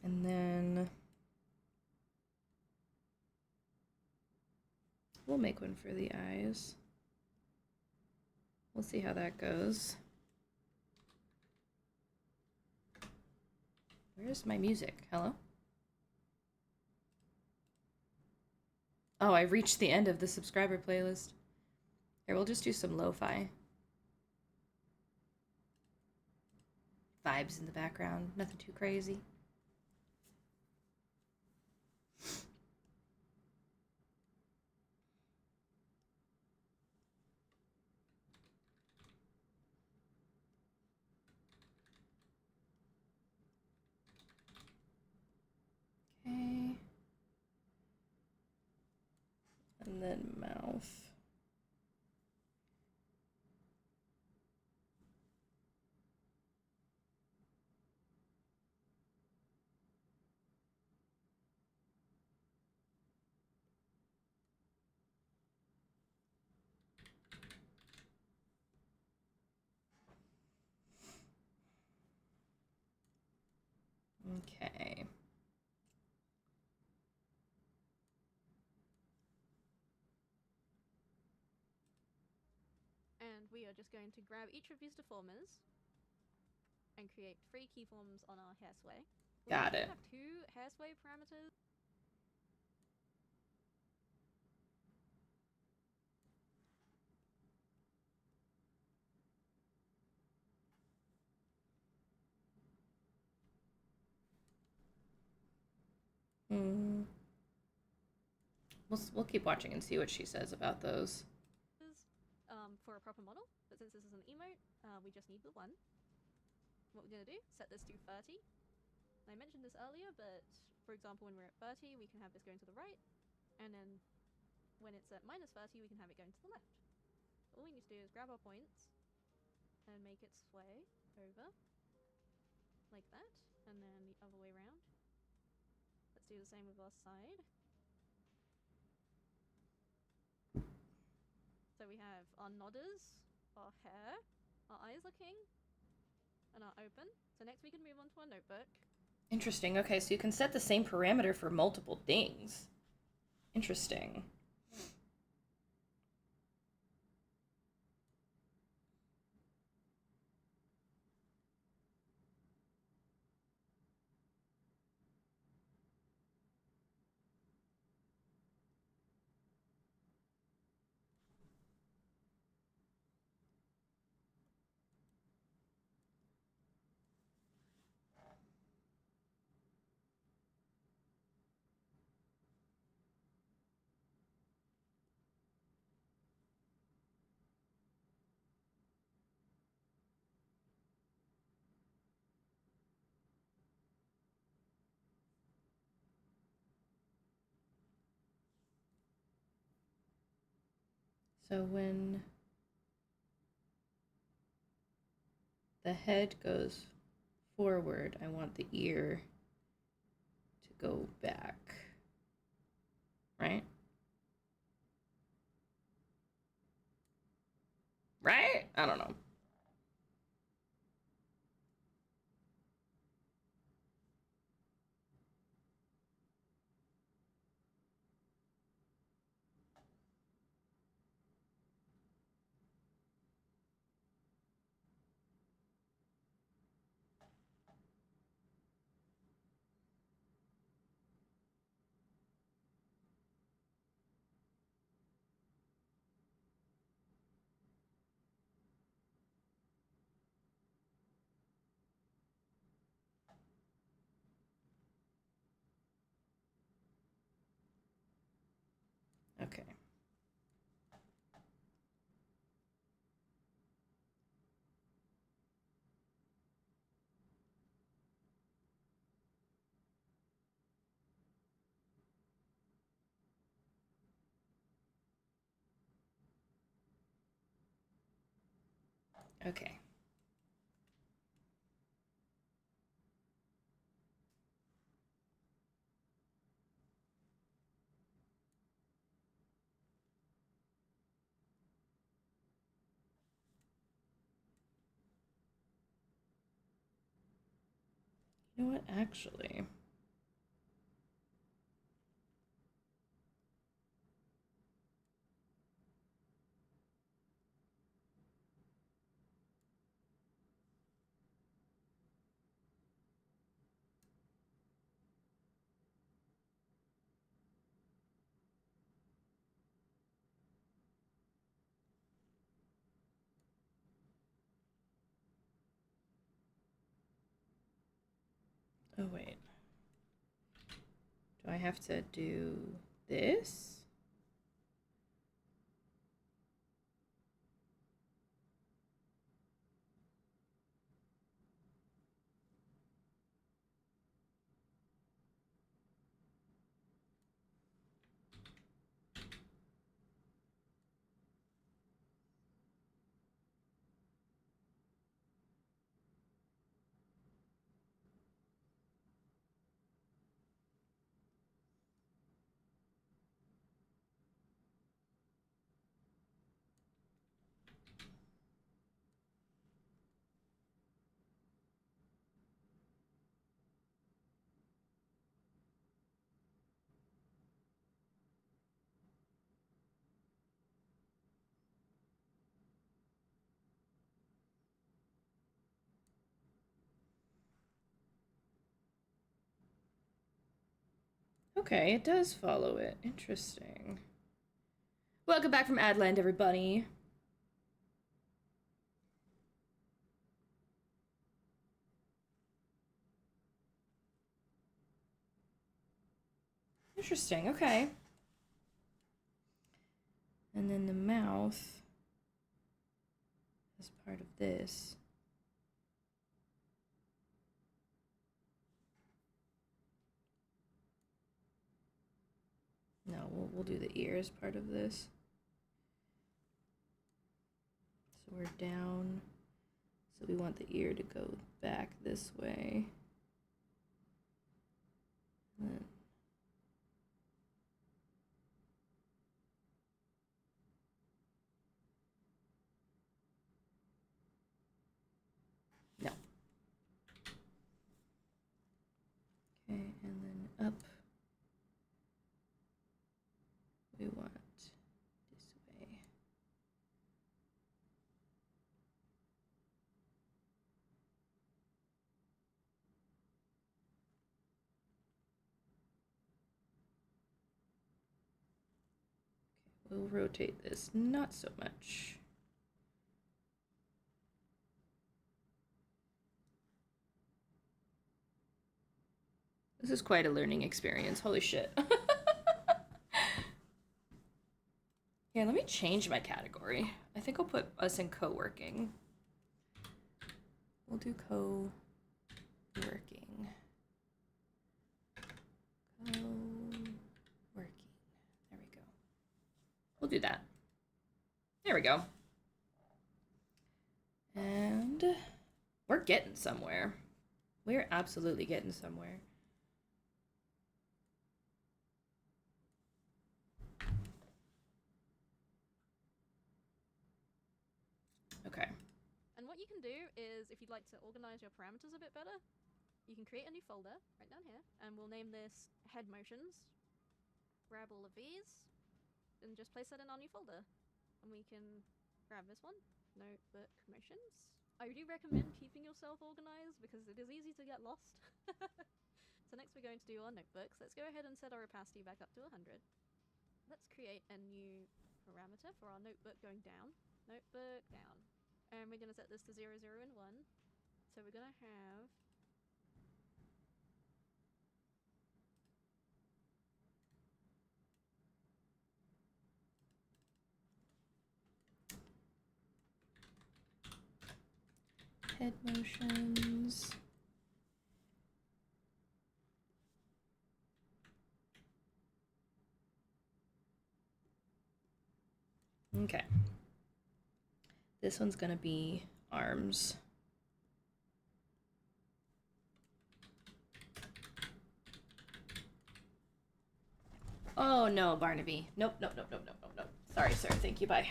And then we'll make one for the eyes. We'll see how that goes. Where's my music? Hello? Oh, I've reached the end of the subscriber playlist. Here, we'll just do some lo-fi. Vibes in the background, nothing too crazy. Okay. And then mouth. Okay. we are just going to grab each of these deformers and create 3 keyforms on our hair sway. We Got actually it. have 2 hair sway parameters. Mm. We'll keep watching and see what she says about those. For a proper model, but since this is an emote, we just need the 1. What we're going to do, set this to 30. I mentioned this earlier, but for example, when we're at 30, we can have this going to the right, and then when it's at minus 30, we can have it going to the left. All we need to do is grab our points and make it sway over like that, and then the other way around. Let's do the same with our side. So we have our nodders, our hair, our eyes looking, and our open. So next we can move on to our notebook. Interesting. Okay, so you can set the same parameter for multiple things. Interesting. So when the head goes forward, I want the ear to go back. Right? Right? I don't know. Okay. Okay. You know what? Actually, oh wait. Do I have to do this? Okay, it does follow it. Interesting. Welcome back from Adland, everybody. Interesting, okay. And then the mouth is part of this. No, we'll do the ear as part of this. So we're down. So we want the ear to go back this way. And then no. Okay, and then up. We want this way. We'll rotate this not so much. This is quite a learning experience. Holy shit. Yeah, let me change my category. I think I'll put us in co-working. We'll do co-working. Co-working. There we go. We'll do that. There we go. And we're getting somewhere. We're absolutely getting somewhere. Okay. And what you can do is, if you'd like to organize your parameters a bit better, you can create a new folder right down here, and we'll name this head motions. Grab all of these, and just place that in our new folder. And we can grab this one, notebook motions. I do recommend keeping yourself organized because it is easy to get lost. So next we're going to do our notebooks. Let's go ahead and set our opacity back up to 100. Let's create a new parameter for our notebook going down. Notebook down. And we're going to set this to 0, 0, and 1. So we're going to have Head motions. Okay. This one's gonna be arms. Oh no, Barnaby. Nope, nope, nope, nope, nope, nope, nope. Sorry, sir. Thank you, bye.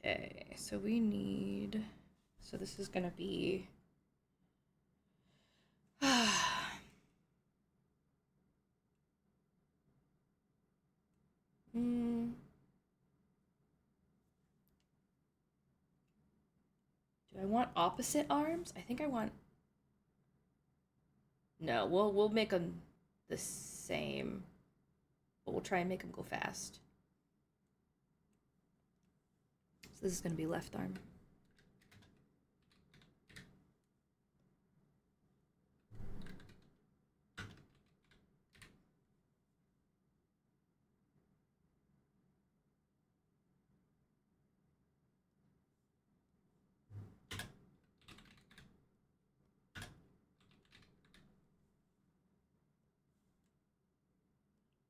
Okay, so we need... So this is gonna be... Do I want opposite arms? I think I want... No, we'll make them the same. But we'll try and make them go fast. So this is gonna be left arm.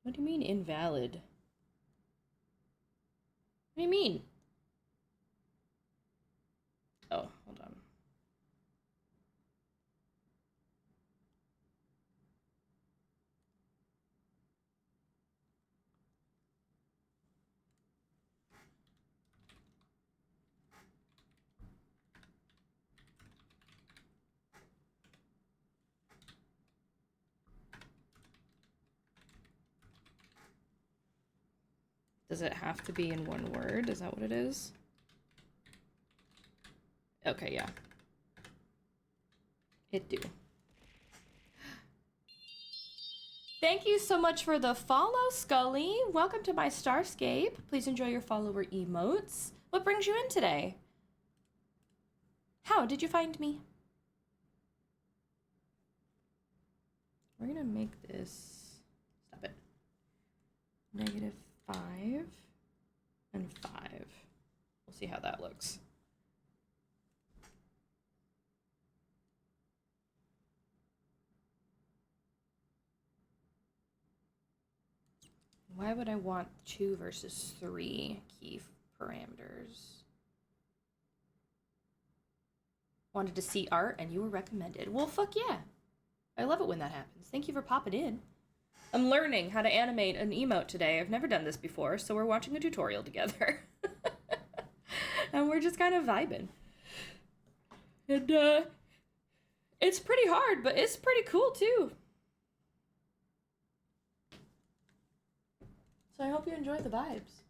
What do you mean invalid? What do you mean? Oh, hold on. Does it have to be in one word? Is that what it is? Okay, yeah. It do. Thank you so much for the follow, Scully. Welcome to my Starscape. Please enjoy your follower emotes. What brings you in today? How did you find me? We're gonna make this, stop it, -5 and 5. We'll see how that looks. Why would I want 2 versus 3 key parameters? Wanted to see art and you were recommended. Well, fuck yeah. I love it when that happens. Thank you for popping in. I'm learning how to animate an emote today. I've never done this before, so we're watching a tutorial together. And we're just kind of vibing. And, it's pretty hard, but it's pretty cool, too. So I hope you enjoy the vibes.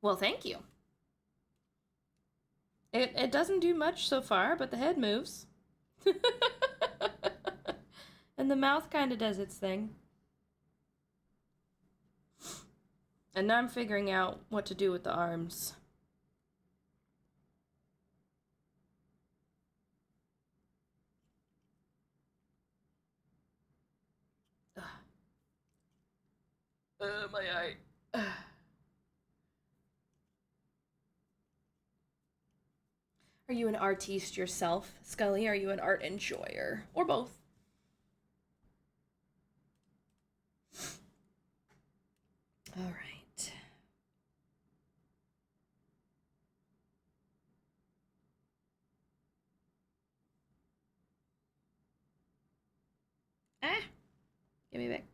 Well, thank you. It doesn't do much so far, but the head moves. And the mouth kind of does its thing. And now I'm figuring out what to do with the arms. My eye. Are you an artiste yourself, Scully? Are you an art enjoyer? Or both? All right. Ah! Give me back.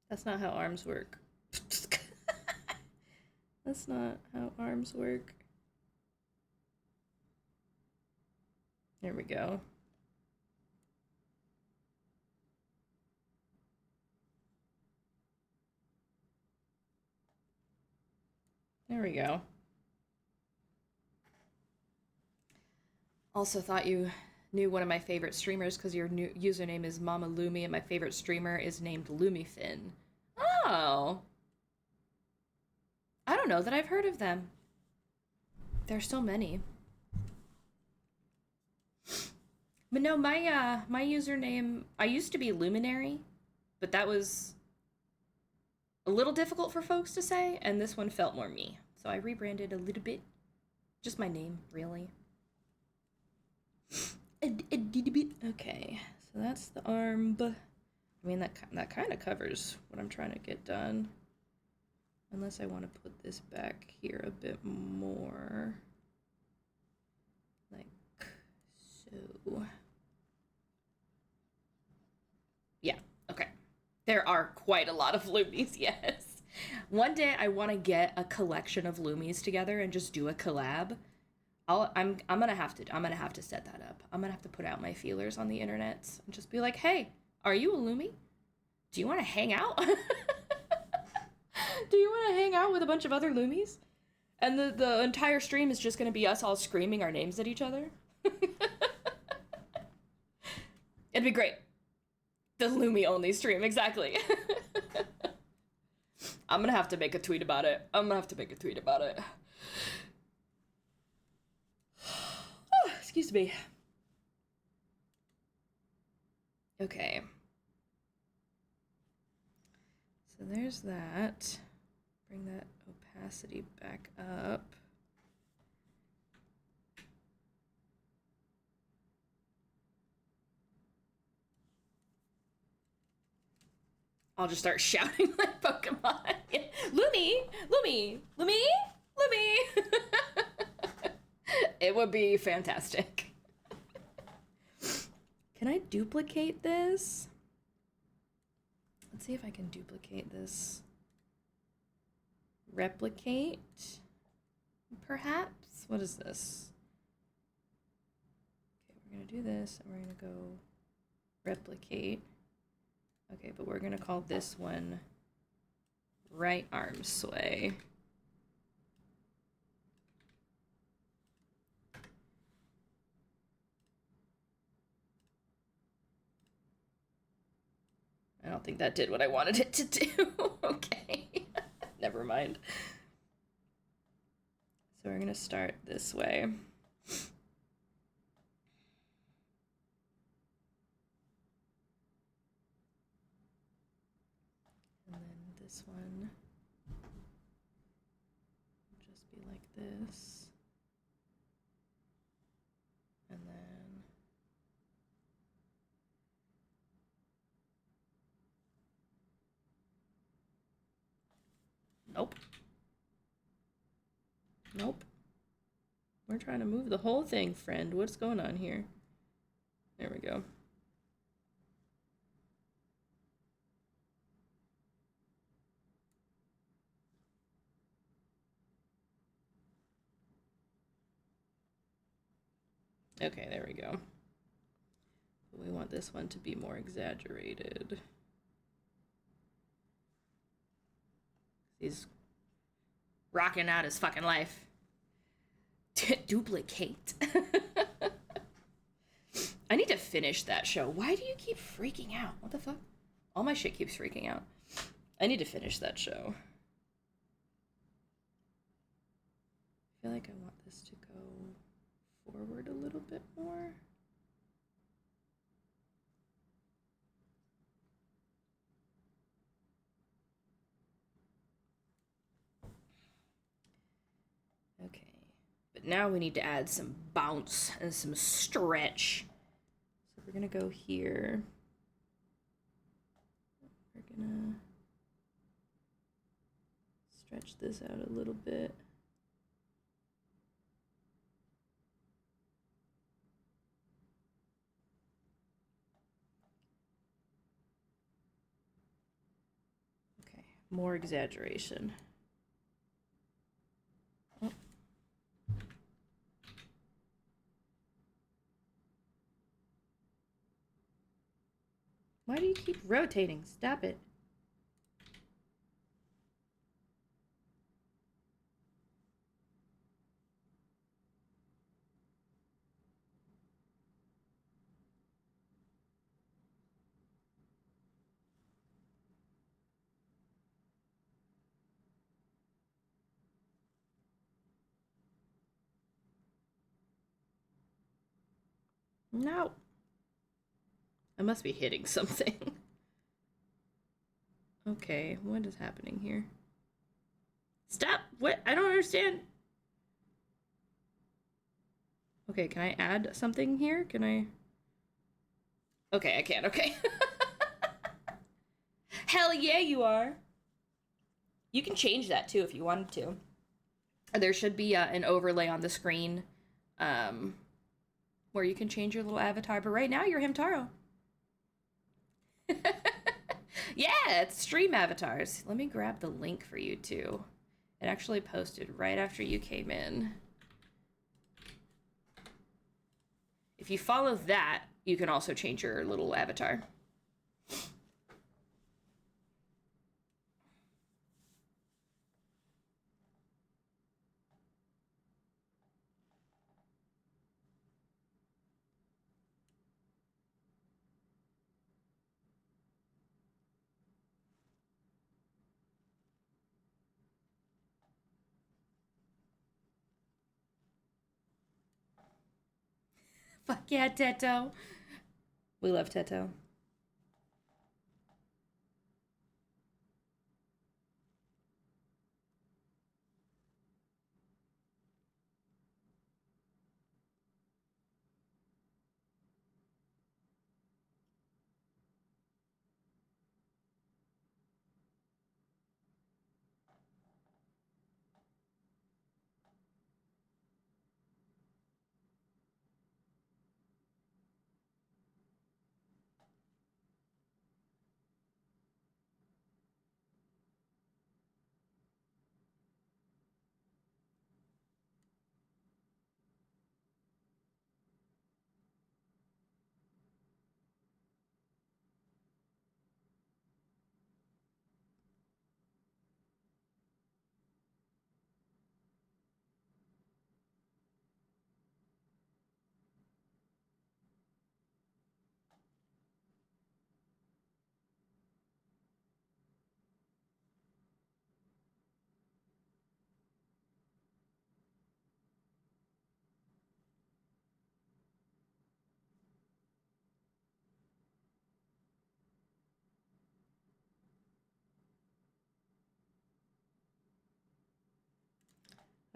That's not how arms work. That's not how arms work. There we go. There we go. Also thought you knew one of my favorite streamers because your new username is Mama Lumi and my favorite streamer is named Lumifin. Oh. I don't know that I've heard of them. There's so many. But no, my username, I used to be Luminary, but that was a little difficult for folks to say, and this one felt more me. So I rebranded a little bit. Just my name, really. Okay, so that's the arm. I mean, that kind of covers what I'm trying to get done. Unless I want to put this back here a bit more. Like so. Yeah, okay. There are quite a lot of Loomies, yes. One day I want to get a collection of Loomies together and just do a collab. I'm gonna have to set that up. I'm gonna have to put out my feelers on the internet and just be like, hey, are you a Loomie? Do you want to hang out? Do you want to hang out with a bunch of other Loomies? And the entire stream is just gonna be us all screaming our names at each other. It'd be great. The Loomie only stream, exactly. I'm gonna have to make a tweet about it. Oh, excuse me. Okay. So there's that. Bring that opacity back up. I'll just start shouting like Pokemon. Lumi! Lumi! Lumi! Lumi! It would be fantastic. Can I duplicate this? Let's see if I can duplicate this. Replicate? Perhaps? What is this? Okay, we're gonna do this, and we're gonna go replicate. Okay, but we're gonna call this one right arm sway. I don't think that did what I wanted it to do. Okay, never mind. So we're gonna start this way. And then this one will just be like this. And then nope. Nope. We're trying to move the whole thing, friend. What's going on here? There we go. Okay, there we go. We want this one to be more exaggerated. He's rocking out his fucking life. Duplicate. I need to finish that show. Why do you keep freaking out? What the fuck? All my shit keeps freaking out. I need to finish that show. I feel like I want this to go forward a little bit more. Okay. But now we need to add some bounce and some stretch. So we're gonna go here. We're gonna stretch this out a little bit. Okay, more exaggeration. Oh. Why do you keep rotating? Stop it. No. I must be hitting something. Okay, what is happening here? Stop! What? I don't understand. Okay, can I add something here? Can I? Okay, I can. Okay. Hell yeah, you are. You can change that too if you wanted to. There should be an overlay on the screen where you can change your little avatar, but right now you're Hamtaro. Yeah, it's stream avatars. Let me grab the link for you too. It actually posted right after you came in. If you follow that, you can also change your little avatar. Fuck yeah, Teto. We love Teto.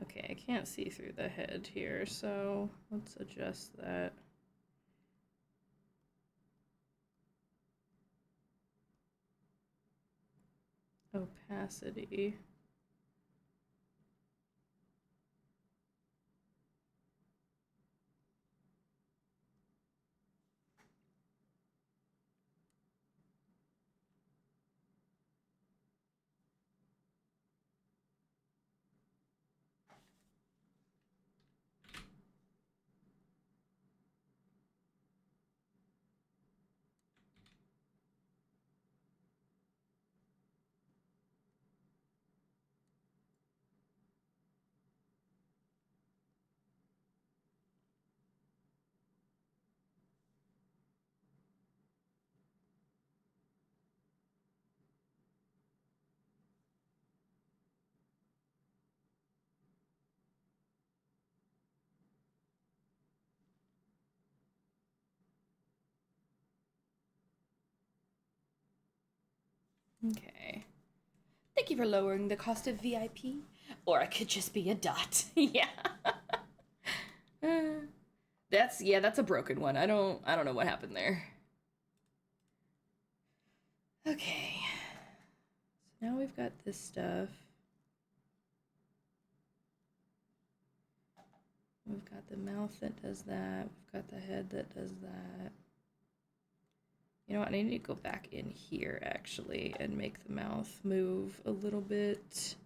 Okay, I can't see through the head here, so let's adjust that. Opacity. Okay. Thank you for lowering the cost of VIP. Or I could just be a dot. Yeah. That's a broken one. I don't know what happened there. Okay. So now we've got this stuff. We've got the mouth that does that. We've got the head that does that. You know what? I need to go back in here actually and make the mouth move a little bit.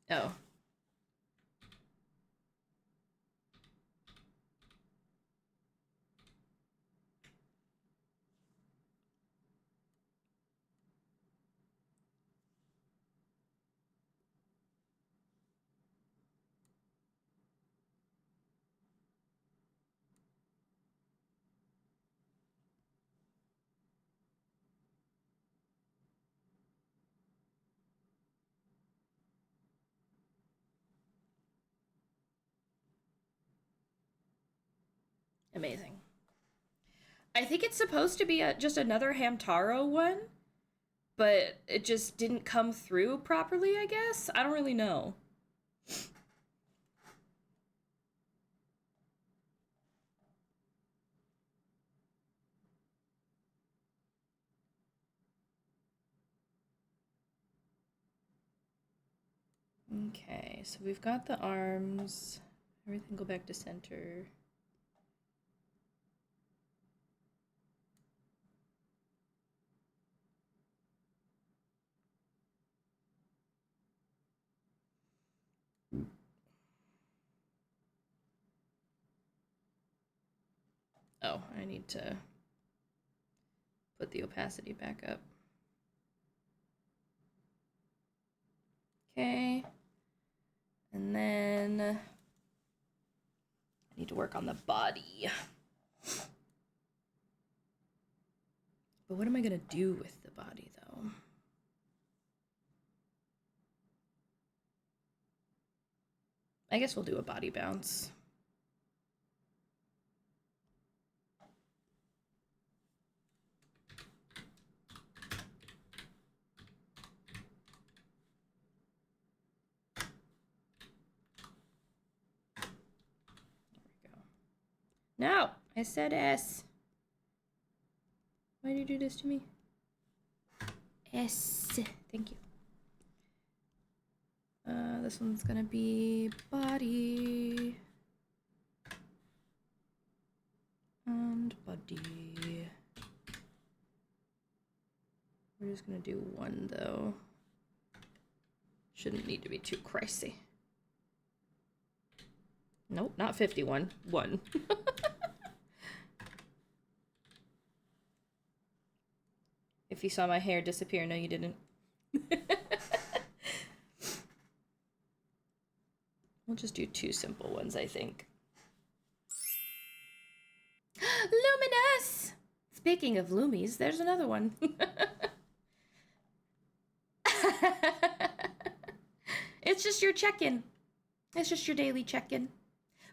Oh. Amazing. I think it's supposed to be just another Hamtaro one, but it just didn't come through properly, I guess. I don't really know. Okay, so we've got the arms. Everything go back to center. Oh, I need to put the opacity back up. Okay. And then I need to work on the body. But what am I gonna do with the body though? I guess we'll do a body bounce. No, I said S. Why did you do this to me? S. Thank you. This one's gonna be body. And body. We're just gonna do one though. Shouldn't need to be too crazy. Nope, not 51. One. If you saw my hair disappear, no, you didn't. We'll just do two simple ones, I think. Luminous! Speaking of loomies, there's another one. It's just your check-in. It's just your daily check-in.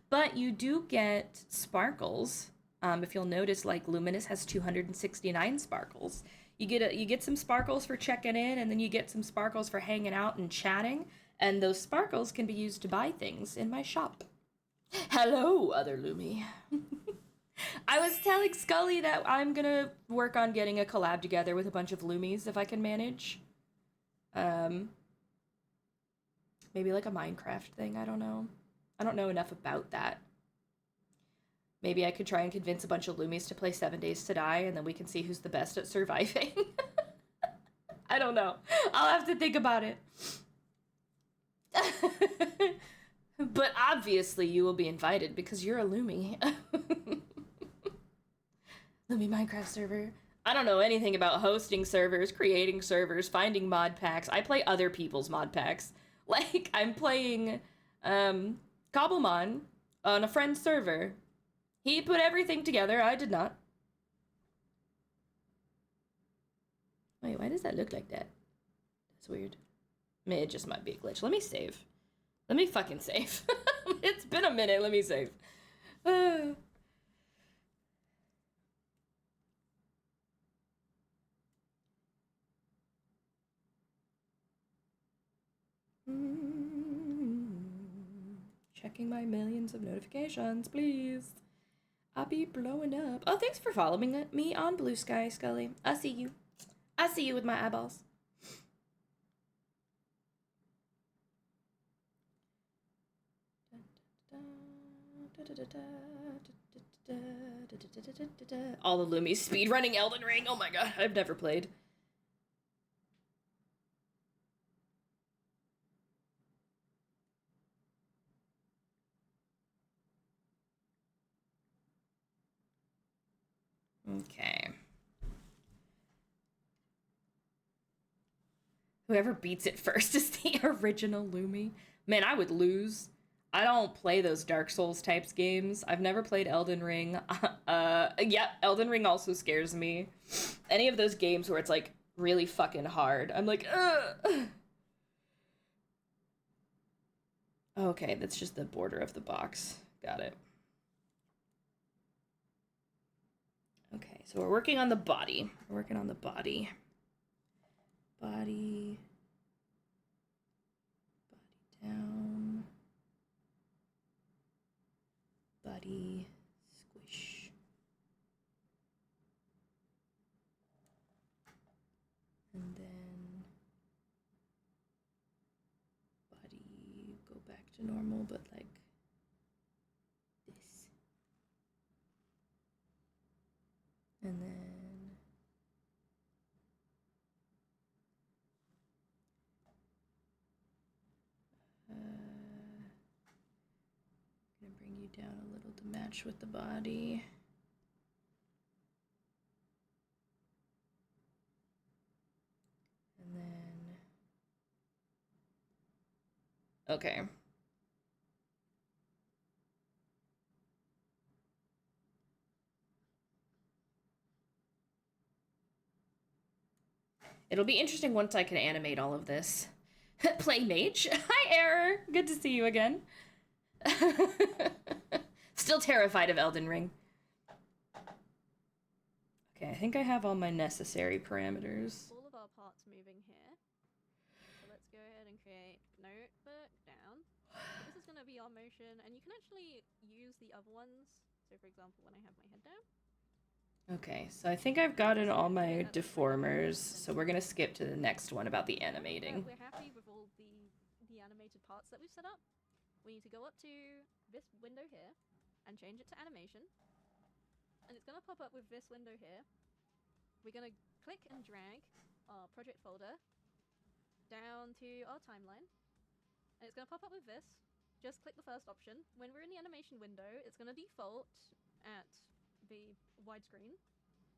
But you do get sparkles. If you'll notice, like Luminous has 269 sparkles. You get some sparkles for checking in, and then you get some sparkles for hanging out and chatting. And those sparkles can be used to buy things in my shop. Hello, other Lumi. I was telling Scully that I'm gonna work on getting a collab together with a bunch of Lumies if I can manage. Maybe like a Minecraft thing, I don't know. I don't know enough about that. Maybe I could try and convince a bunch of Lumies to play 7 Days to Die, and then we can see who's the best at surviving. I don't know. I'll have to think about it. But obviously you will be invited because you're a Lumi. Lumi Minecraft server. I don't know anything about hosting servers, creating servers, finding mod packs. I play other people's mod packs. Like, I'm playing Cobblemon on a friend's server. He put everything together, I did not. Wait, why does that look like that? That's weird. I mean, it just might be a glitch. Let me save. Let me fucking save. It's been a minute, let me save. Checking my millions of notifications, please. I'll be blowing up. Oh, thanks for following me on Blue Sky, Scully. I see you. I see you with my eyeballs. All the Lumies speedrunning Elden Ring. Oh my god, I've never played. Okay. Whoever beats it first is the original Lumi. Man, I would lose. I don't play those Dark Souls types games. I've never played Elden Ring. Yeah, Elden Ring also scares me. Any of those games where it's like really fucking hard, I'm like, ugh. Okay, that's just the border of the box. Got it. Okay, so we're working on the body. We're working on the body. Body. Body down. Body. Squish. And then body go back to normal, but like this. And then gonna bring you down a little to match with the body. And then okay. It'll be interesting once I can animate all of this. Play mage. Hi, Error. Good to see you again. Still terrified of Elden Ring. Okay, I think I have all my necessary parameters. All of our parts moving here. So let's go ahead and create notebook down. So this is going to be our motion, and you can actually use the other ones. So for example, when I have my head down. Okay, so I think I've gotten all my deformers, so we're gonna skip to the next one about the animating. We're happy with all the animated parts that we've set up. We need to go up to this window here and change it to animation. And it's going to pop up with this window here. We're going to click and drag our project folder down to our timeline. And it's going to pop up with this. Just click the first option. When we're in the animation window, it's going to default at the widescreen.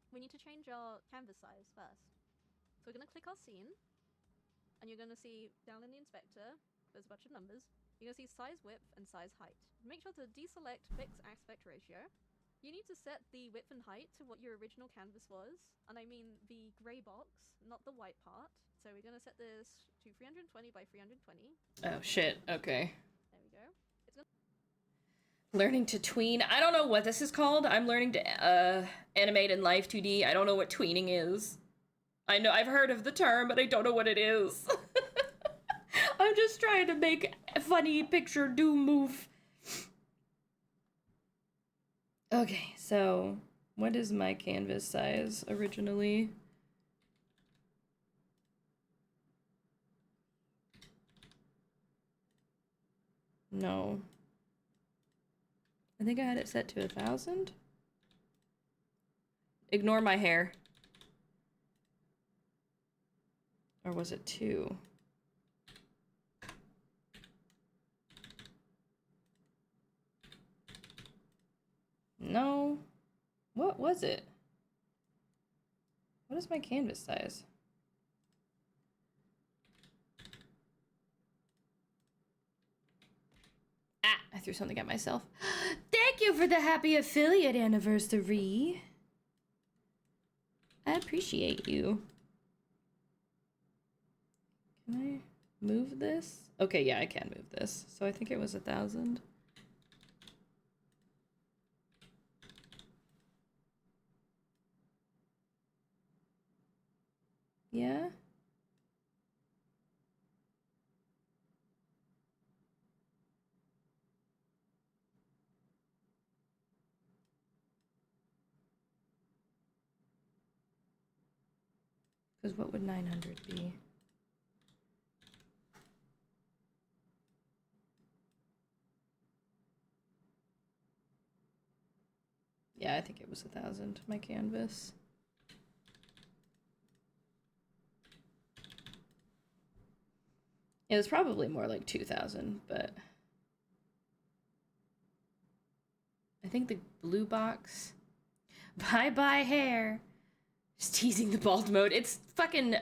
We need to change our canvas size first. So we're going to click our scene. And you're going to see down in the inspector, there's a bunch of numbers. You're going to see size width and size height. Make sure to deselect fixed aspect ratio. You need to set the width and height to what your original canvas was, and I mean the grey box, not the white part. So we're gonna set this to 320 by 320. Oh shit, okay. There we go. It's gonna Learning to tween. I don't know what this is called. I'm learning to animate in Live2D. I don't know what tweening is. I know I've heard of the term, but I don't know what it is. I'm just trying to make a funny picture do move. Okay, so what is my canvas size originally? No. I think I had it set to 1,000. Ignore my hair. Or was it 2? No. What was it? What is my canvas size? Ah, I threw something at myself. Thank you for the happy affiliate anniversary. I appreciate you. Can I move this? Okay, yeah, I can move this. So I think it was 1,000. Yeah? Because what would 900 be? Yeah, I think it was 1,000, my canvas. It was probably more like 2,000, but I think the blue box. Bye-bye hair. Just teasing the bald mode. It's fucking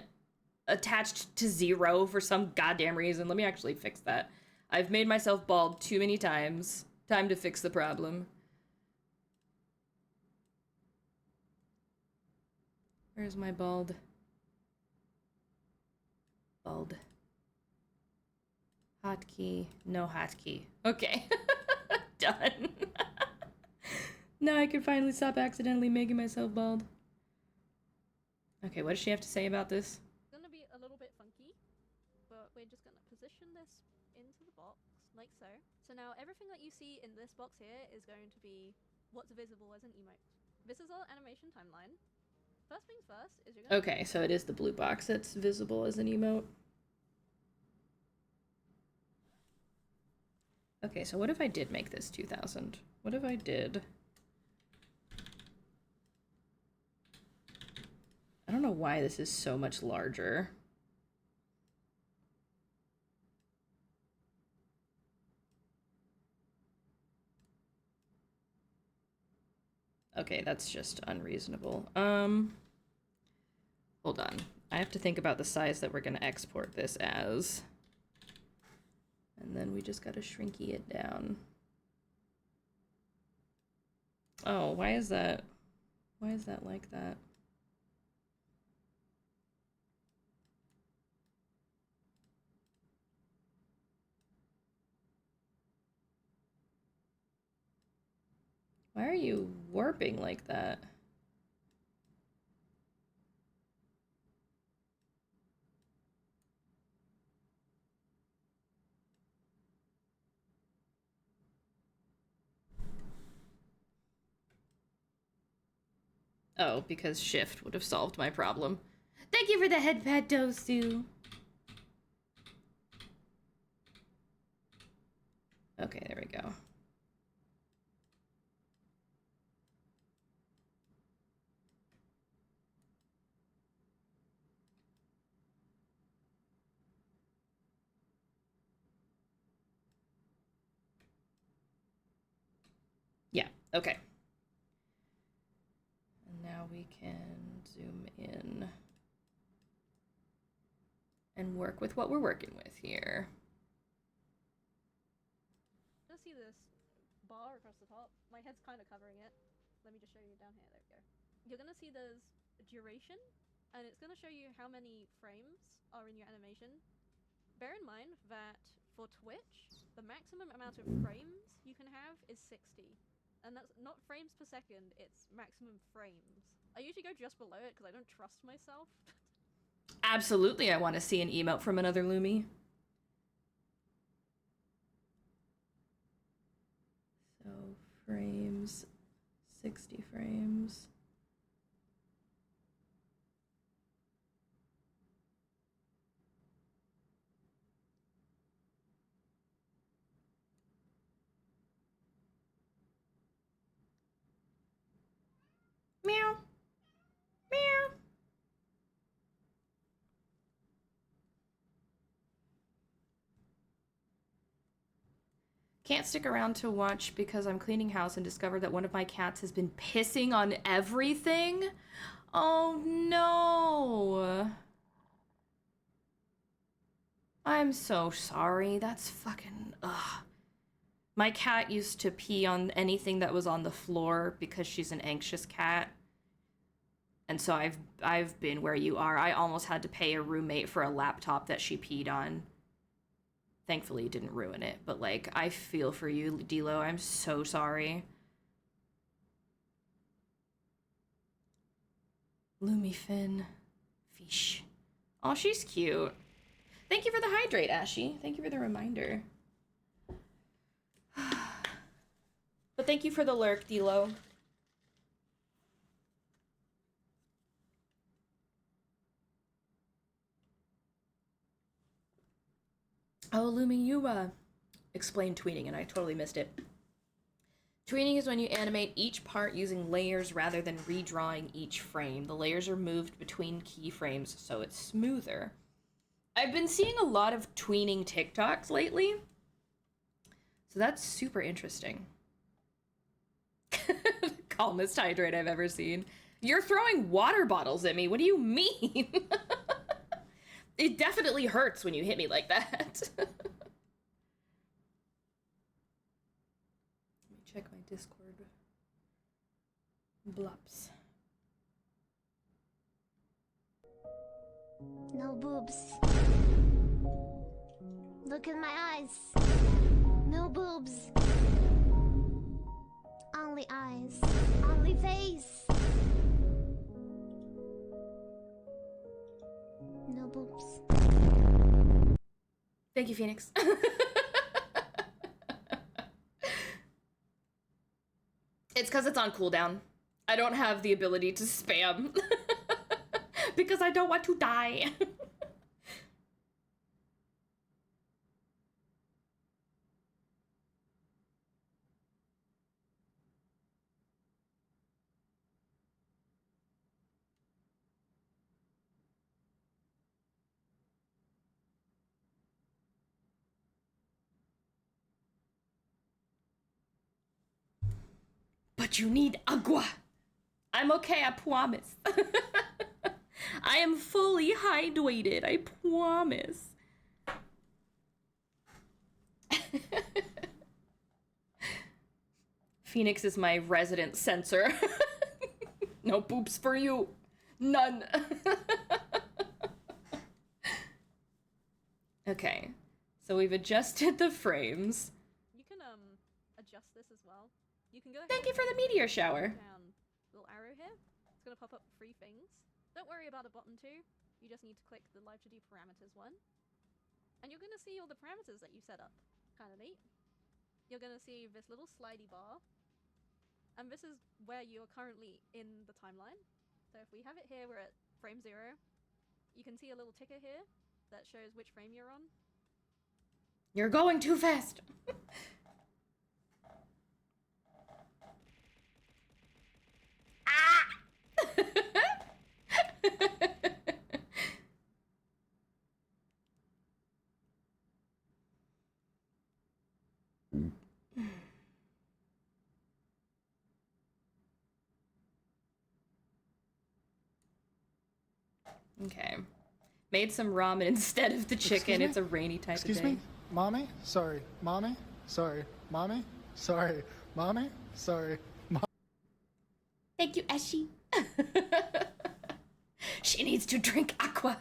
attached to 0 for some goddamn reason. Let me actually fix that. I've made myself bald too many times. Time to fix the problem. Where's my bald? Bald. Hotkey. No hotkey. Okay. Done. Now I can finally stop accidentally making myself bald. Okay, what does she have to say about this? It's gonna be a little bit funky, but we're just gonna position this into the box, like so. So now everything that you see in this box here is going to be what's visible as an emote. This is our animation timeline. First things first is you're gonna... Okay, so it is the blue box that's visible as an emote. Okay, so what if I did make this 2,000? What if I did? I don't know why this is so much larger. Okay, that's just unreasonable. Hold on. I have to think about the size that we're gonna export this as. And then we just gotta shrinky it down. Oh, why is that? Why is that like that? Why are you warping like that? Oh, because shift would have solved my problem. Thank you for the headpad, Dosu. Okay, there we go. Yeah, okay. And now we can zoom in and work with what we're working with here. Just see this bar across the top. My head's kind of covering it. let me just show you down here. There we go. You're gonna see there's a duration, and it's gonna show you how many frames are in your animation. Bear in mind that for Twitch, the maximum amount of frames you can have is 60. And that's not frames per second, it's maximum frames. I usually go just below it because I don't trust myself. Absolutely, I want to see an emote from another Lumi. So, frames, 60 frames. Meow. Meow. Can't stick around to watch because I'm cleaning house and discovered that one of my cats has been pissing on everything. Oh no. I'm so sorry. That's fucking ugh. My cat used to pee on anything that was on the floor because she's an anxious cat. And so I've been where you are. I almost had to pay a roommate for a laptop that she peed on. Thankfully, it didn't ruin it, but like I feel for you, Dilo. I'm so sorry. Lumifin. Fish. Oh, she's cute. Thank you for the hydrate, Ashy. Thank you for the reminder. But thank you for the lurk, Dilo. Oh, Lumi, you explained tweening and I totally missed it. Tweening is when you animate each part using layers rather than redrawing each frame. The layers are moved between keyframes, so it's smoother. I've been seeing a lot of tweening TikToks lately, so that's super interesting. The calmest hydrate I've ever seen. You're throwing water bottles at me. What do you mean? It definitely hurts when you hit me like that. Let me check my Discord. Blops. No boobs. Look in my eyes. No boobs. Only eyes. Only face. No boobs. Thank you, Phoenix. It's because it's on cooldown. I don't have the ability to spam. Because I don't want to die. But you need agua. I'm okay, I promise. I am fully hydrated, I promise. Phoenix is my resident censor. No boobs for you. None. Okay, so we've adjusted the frames. You can adjust this as well. You can go ahead. Thank you for the meteor shower. Down little arrow here. It's gonna pop up 3 things. Don't worry about the bottom 2. You just need to click the Live2D parameters one. And you're gonna see all the parameters that you set up. Kinda neat. You're gonna see this little slidey bar. And this is where you're currently in the timeline. So if we have it here, we're at frame 0. You can see a little ticker here that shows which frame you're on. You're going too fast. Ah! Okay. Made some ramen instead of the chicken. It's a rainy type of day. Excuse me? Mommy? Sorry. Mommy? Sorry. Mommy? Sorry. Mommy? Sorry. Thank you, Eshi. She needs to drink aqua.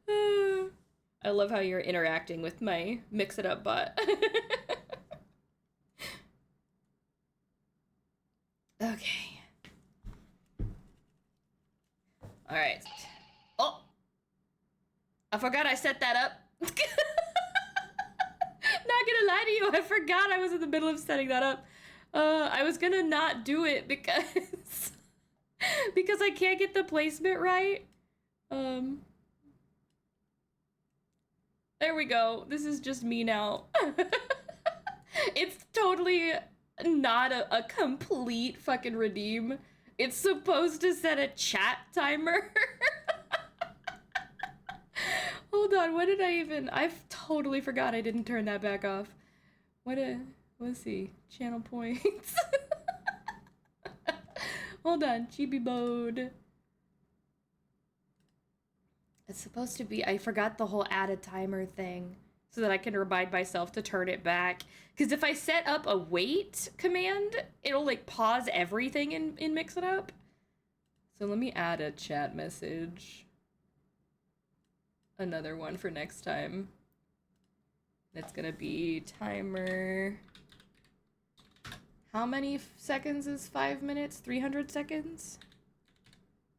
I love how you're interacting with my Mix It Up bot. Okay. All right. Oh, I forgot I set that up. Not gonna lie to you, I forgot I was in the middle of setting that up. I was gonna not do it because because I can't get the placement right. There we go. This is just me now. It's totally not a complete fucking redeem. It's supposed to set a chat timer. Hold on, what did I even... I totally forgot I didn't turn that back off. Let's see. Channel points. Hold on, chibi mode. It's supposed to be... I forgot the whole add a timer thing so that I can remind myself to turn it back. Because if I set up a wait command, it'll like pause everything in Mix It Up. So let me add a chat message. Another one for next time. That's gonna be timer. How many seconds is 5 minutes? 300 seconds?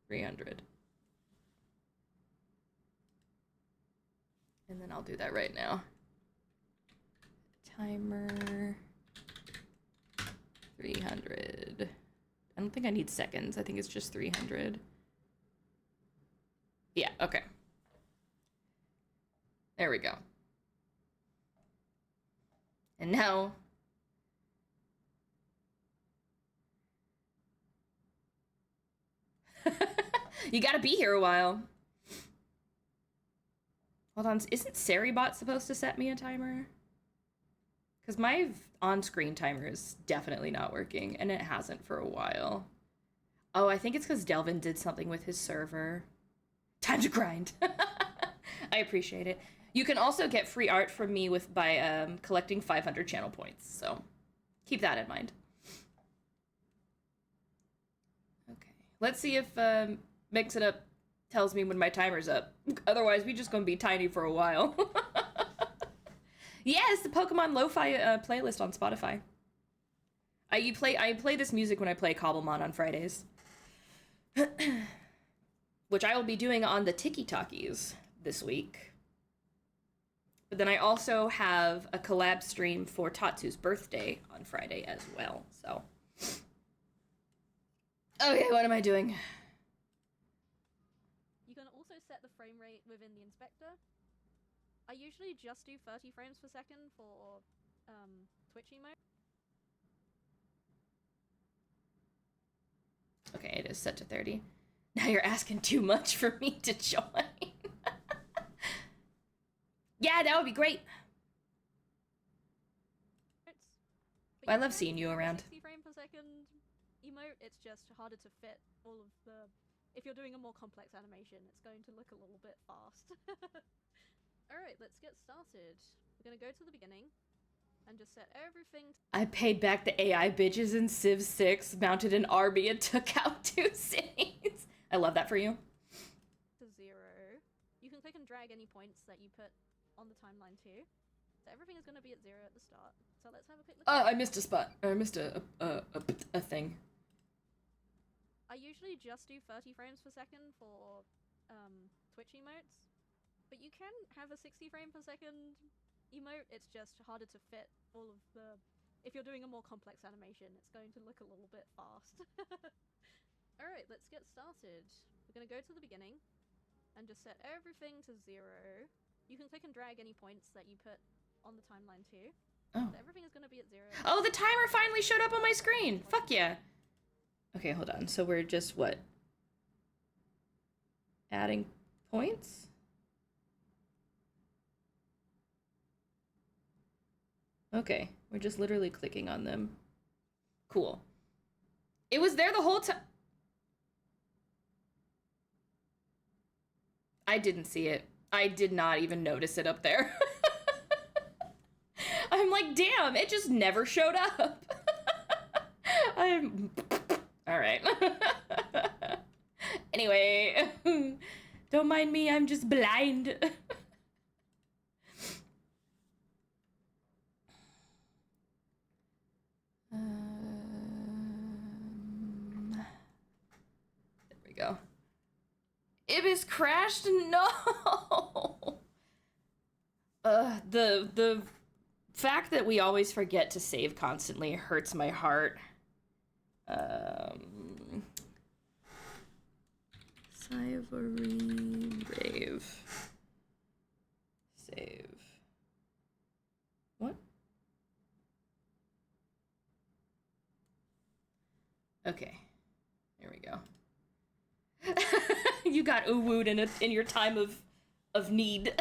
300. And then I'll do that right now. Timer 300. I don't think I need seconds. I think it's just 300. Yeah, okay. There we go. And now you gotta be here a while. Hold on, isn't Seribot supposed to set me a timer? Because my on-screen timer is definitely not working, and it hasn't for a while. Oh, I think it's because Delvin did something with his server. Time to grind. I appreciate it. You can also get free art from me by collecting 500 channel points, so keep that in mind. Okay, let's see if Mix It Up tells me when my timer's up. Otherwise, we just gonna be tiny for a while. Yes, the Pokemon Lo-Fi playlist on Spotify. I play this music when I play Cobblemon on Fridays. Which I will be doing on the Tiki Talkies this week. But then I also have a collab stream for Tatsu's birthday on Friday as well, so. Okay, what am I doing? You can also set the frame rate within the inspector. I usually just do 30 frames per second for Twitch emote. Okay, it is set to 30. Now you're asking too much for me to join. Yeah, that would be great. But I love seeing you around. 60 frame per second emote, it's just harder to fit all of the... If you're doing a more complex animation, it's going to look a little bit fast. Alright, let's get started. We're gonna go to the beginning and just set everything I paid back the AI bitches in Civ 6, mounted an army, and took out 2 cities. I love that for you. to 0. You can click and drag any points that you put on the timeline too. So everything is gonna be at 0 at the start. So let's have a quick look. Oh, I missed a spot. I missed a thing. I usually just do 30 frames per second for Twitch emotes. But you can have a 60 frame per second emote, it's just harder to fit all of the... If you're doing a more complex animation, it's going to look a little bit fast. Alright, let's get started. We're gonna go to the beginning and just set everything to 0. You can click and drag any points that you put on the timeline too. Oh. So everything is gonna be at 0. Oh, the timer finally showed up on my screen. Fuck yeah. Okay, hold on. So we're just what? Adding points? Okay, we're just literally clicking on them. Cool. It was there the whole time. I didn't see it. I did not even notice it up there. I'm like, damn, it just never showed up. I'm... All right. Anyway, don't mind me, I'm just blind. There we go. Ibis crashed? No! The fact that we always forget to save constantly hurts my heart. Savory Rave. Save. What? Okay. There we go. You got ooh-wooed in your time of need.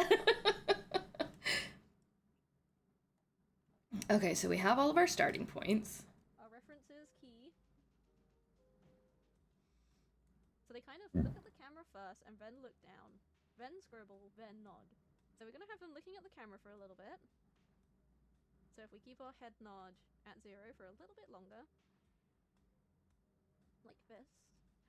Okay, so we have all of our starting points. Our reference is key. So they kind of look at the camera first and then look down, then scribble, then nod. So we're gonna have them looking at the camera for a little bit. So if we keep our head nod at 0 for a little bit longer, like this.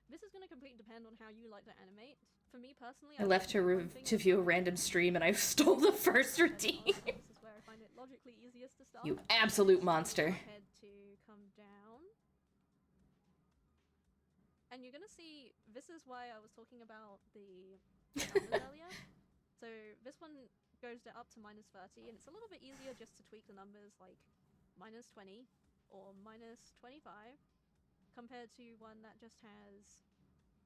This is gonna completely depend on how you like to animate. For me personally, I left to view a random stream and I stole the first routine. This is where I find it logically easiest to start. You absolute monster. Head to come down. And you're gonna see, this is why I was talking about the numbers earlier. So this one goes up to -30, and it's a little bit easier just to tweak the numbers like -20 or -25 compared to one that just has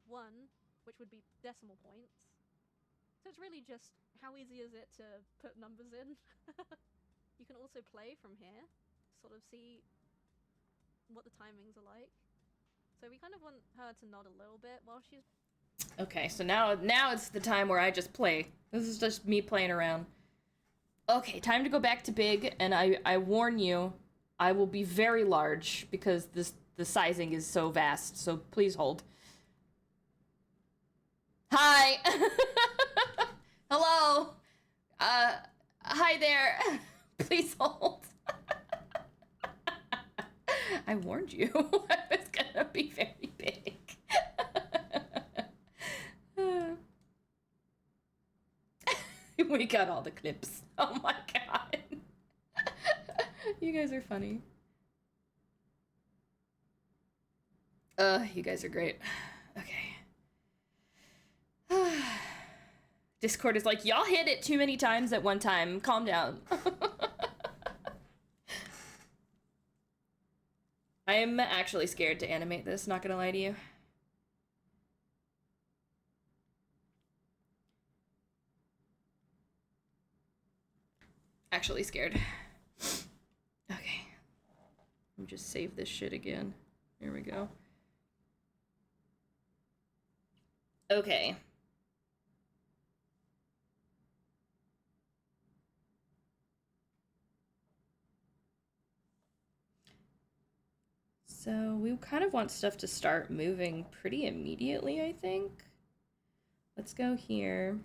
1, which would be decimal points. So it's really just how easy is it to put numbers in. You can also play from here, sort of see what the timings are like. So we kind of want her to nod a little bit while she's... Okay, so now it's the time where I just play. This is just me playing around. Okay, time to go back to big, and I warn you, I will be very large because the sizing is so vast, so please hold. Hi! Hello! Hi there! Please hold. I warned you. I was gonna be very big. We got all the clips. Oh my god. You guys are funny. You guys are great. Okay. Discord is like, y'all hit it too many times at one time. Calm down. I'm actually scared to animate this, not gonna lie to you. Actually scared. Okay. Let me just save this shit again. Here we go. Okay. So we kind of want stuff to start moving pretty immediately, I think. Let's go here.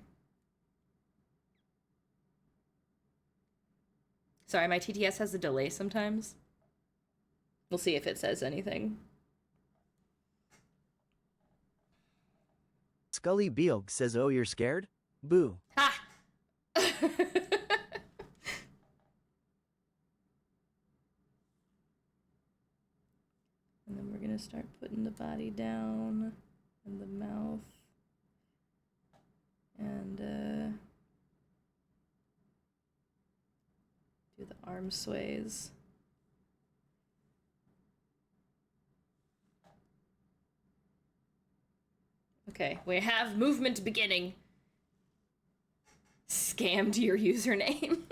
Sorry, my TTS has a delay sometimes. We'll see if it says anything. Scully Bealg says, oh, you're scared? Boo. Ha! And then we're gonna start putting the body down and the mouth and do the arm sways. Okay, we have movement beginning. Scammed your username.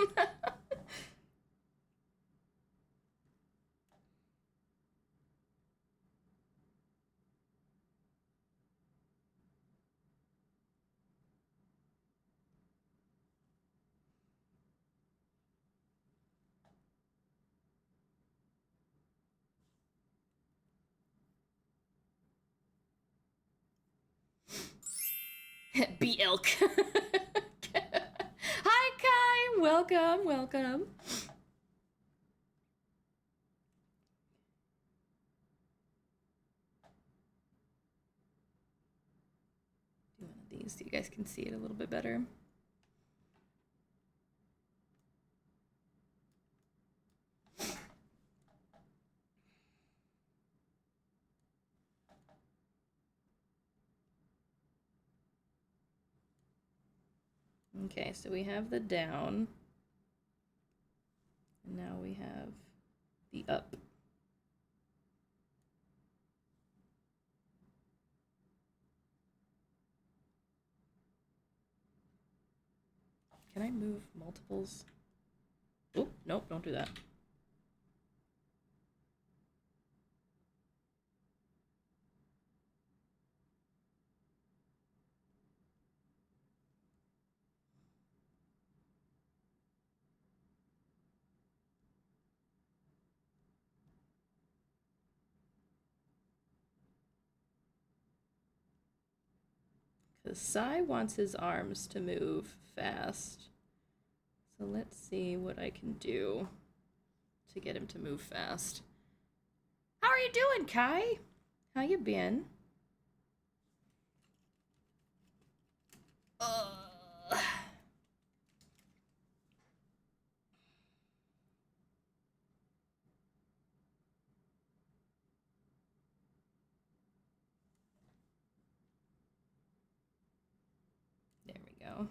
Be ilk. Hi Kai, welcome, welcome. guys can see it a little bit better. Okay, so we have the down. And now we have the up. Can I move multiples? Oh, nope, don't do that. Because Sai wants his arms to move fast. So let's see what I can do to get him to move fast. How are you doing, Kai? How you been? There we go.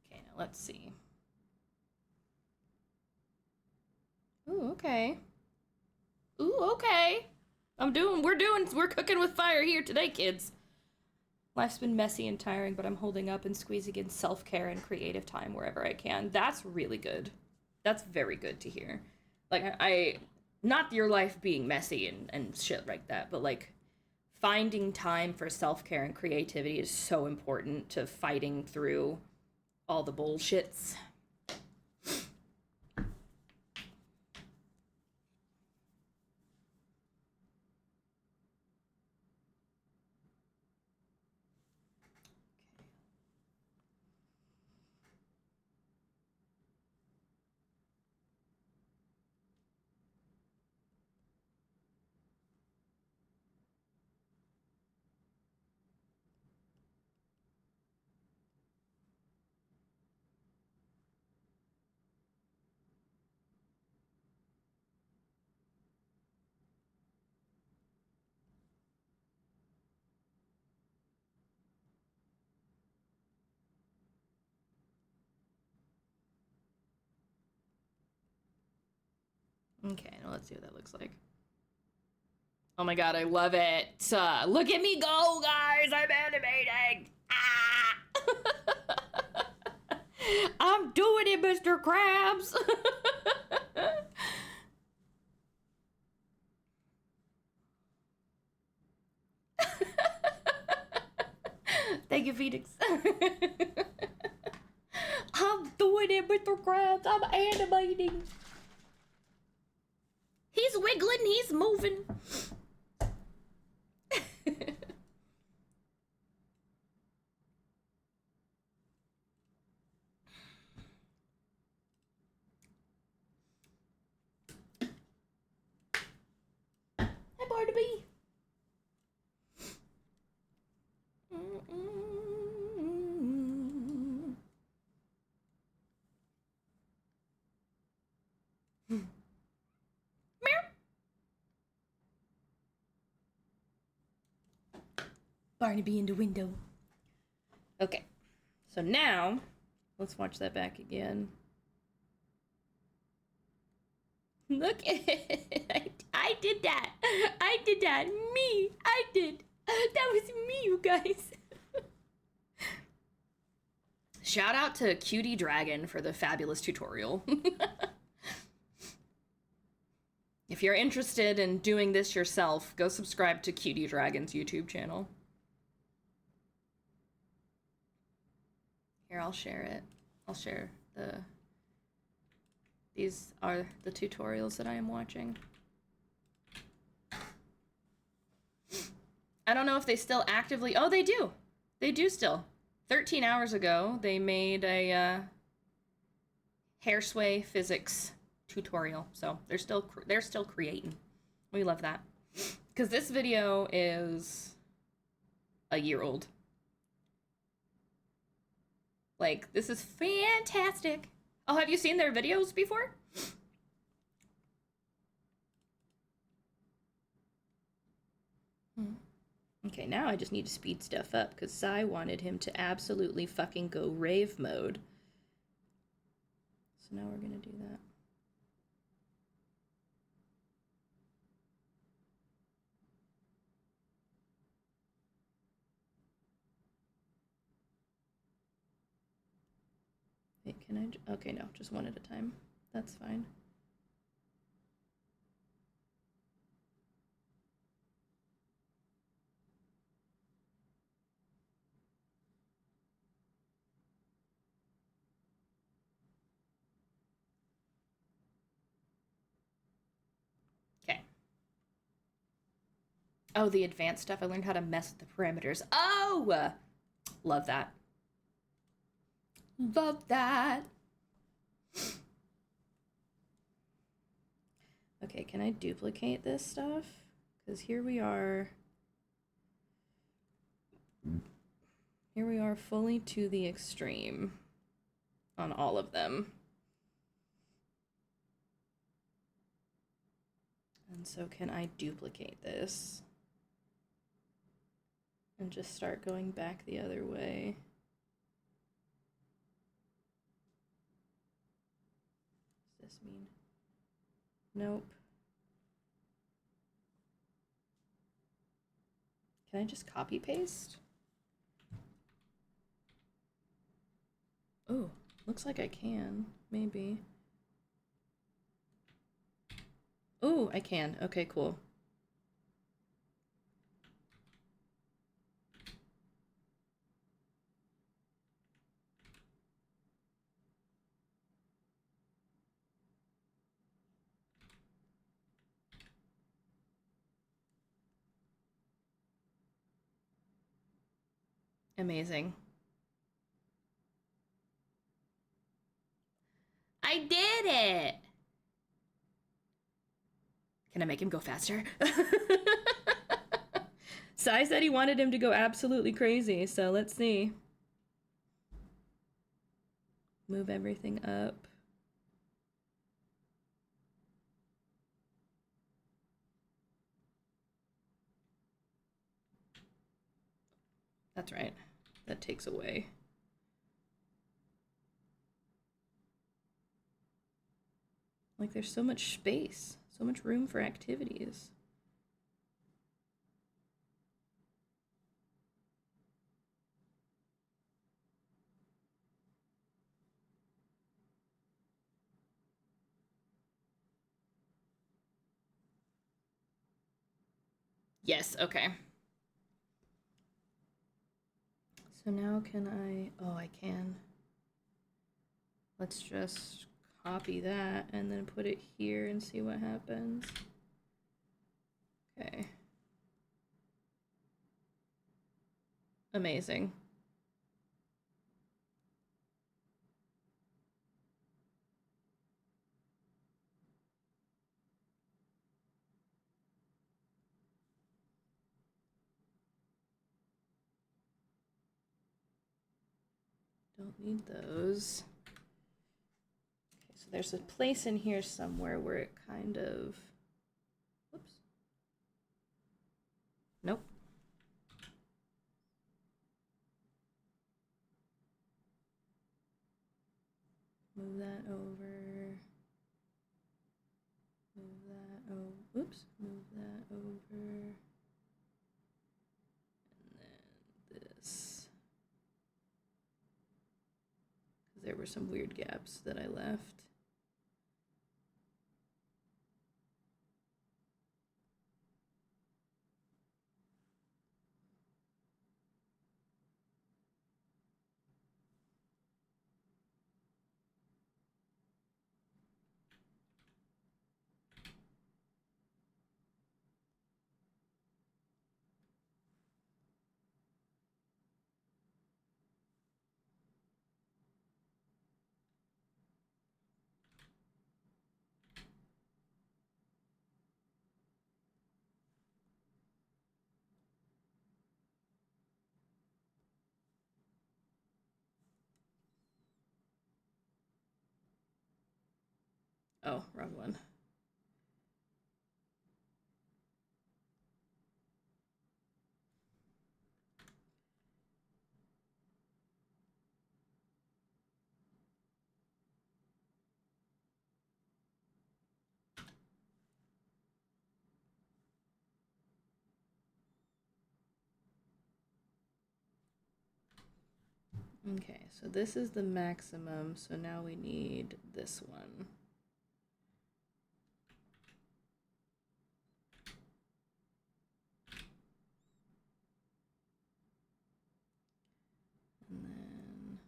Okay, now let's see. Ooh, okay. Ooh, okay. We're cooking with fire here today, kids. Life's been messy and tiring, but I'm holding up and squeezing in self-care and creative time wherever I can. That's really good. That's very good to hear. Like, I not your life being messy and shit like that, but like finding time for self-care and creativity is so important to fighting through all the bullshits. Okay, now let's see what that looks like. Oh my god, I love it. Look at me go, guys! I'm animating! Ah! I'm doing it, Mr. Krabs! Thank you, Phoenix. I'm doing it, Mr. Krabs. I'm animating. He's wiggling, he's moving. Hi, Barnaby. Barnaby in the window. Okay, so now let's watch that back again. Look at it. I did that. I did that. Me. I did. That was me, you guys. Shout out to Cutie Dragon for the fabulous tutorial. If you're interested in doing this yourself, go subscribe to Cutie Dragon's YouTube channel. Here, I'll share it. I'll share the... These are the tutorials that I am watching. I don't know if they still actively... Oh, they do! They do still. 13 hours ago, they made a hair sway physics tutorial. So they're still creating. We love that. Because this video is a year old. Like, this is fantastic. Oh, have you seen their videos before? Okay, now I just need to speed stuff up because Sai wanted him to absolutely fucking go rave mode. So now we're gonna do that. Wait, can I? Okay, no, just one at a time. That's fine. Okay. Oh, the advanced stuff. I learned how to mess with the parameters. Oh! Love that. Love that. Okay, can I duplicate this stuff? Because here we are. Here we are fully to the extreme on all of them. And so can I duplicate this? And just start going back the other way. What does this mean? Nope. Can I just copy paste? Oh, looks like I can, maybe. Oh, I can. Okay, cool. Amazing. I did it! Can I make him go faster? Sai said he wanted him to go absolutely crazy, so let's see. Move everything up. That's right. That takes away. Like, there's so much space, so much room for activities. Yes, okay. So now can I... Oh, I can. Let's just copy that and then put it here and see what happens. Okay. Amazing. Don't need those. Okay, so there's a place in here somewhere where it kind of... Whoops. Nope. Move that over. there were some weird gaps that I left. Oh, wrong one. Okay, so this is the maximum, so now we need this one. And then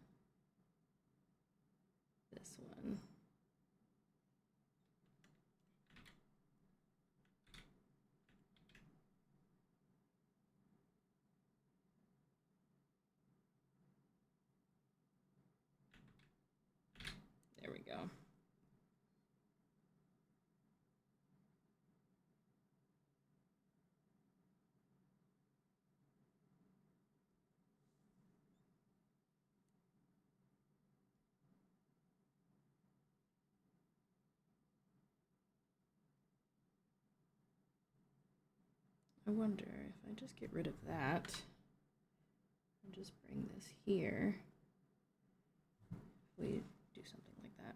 this one. There we go. I wonder if I just get rid of that and just bring this here, if we do something like that.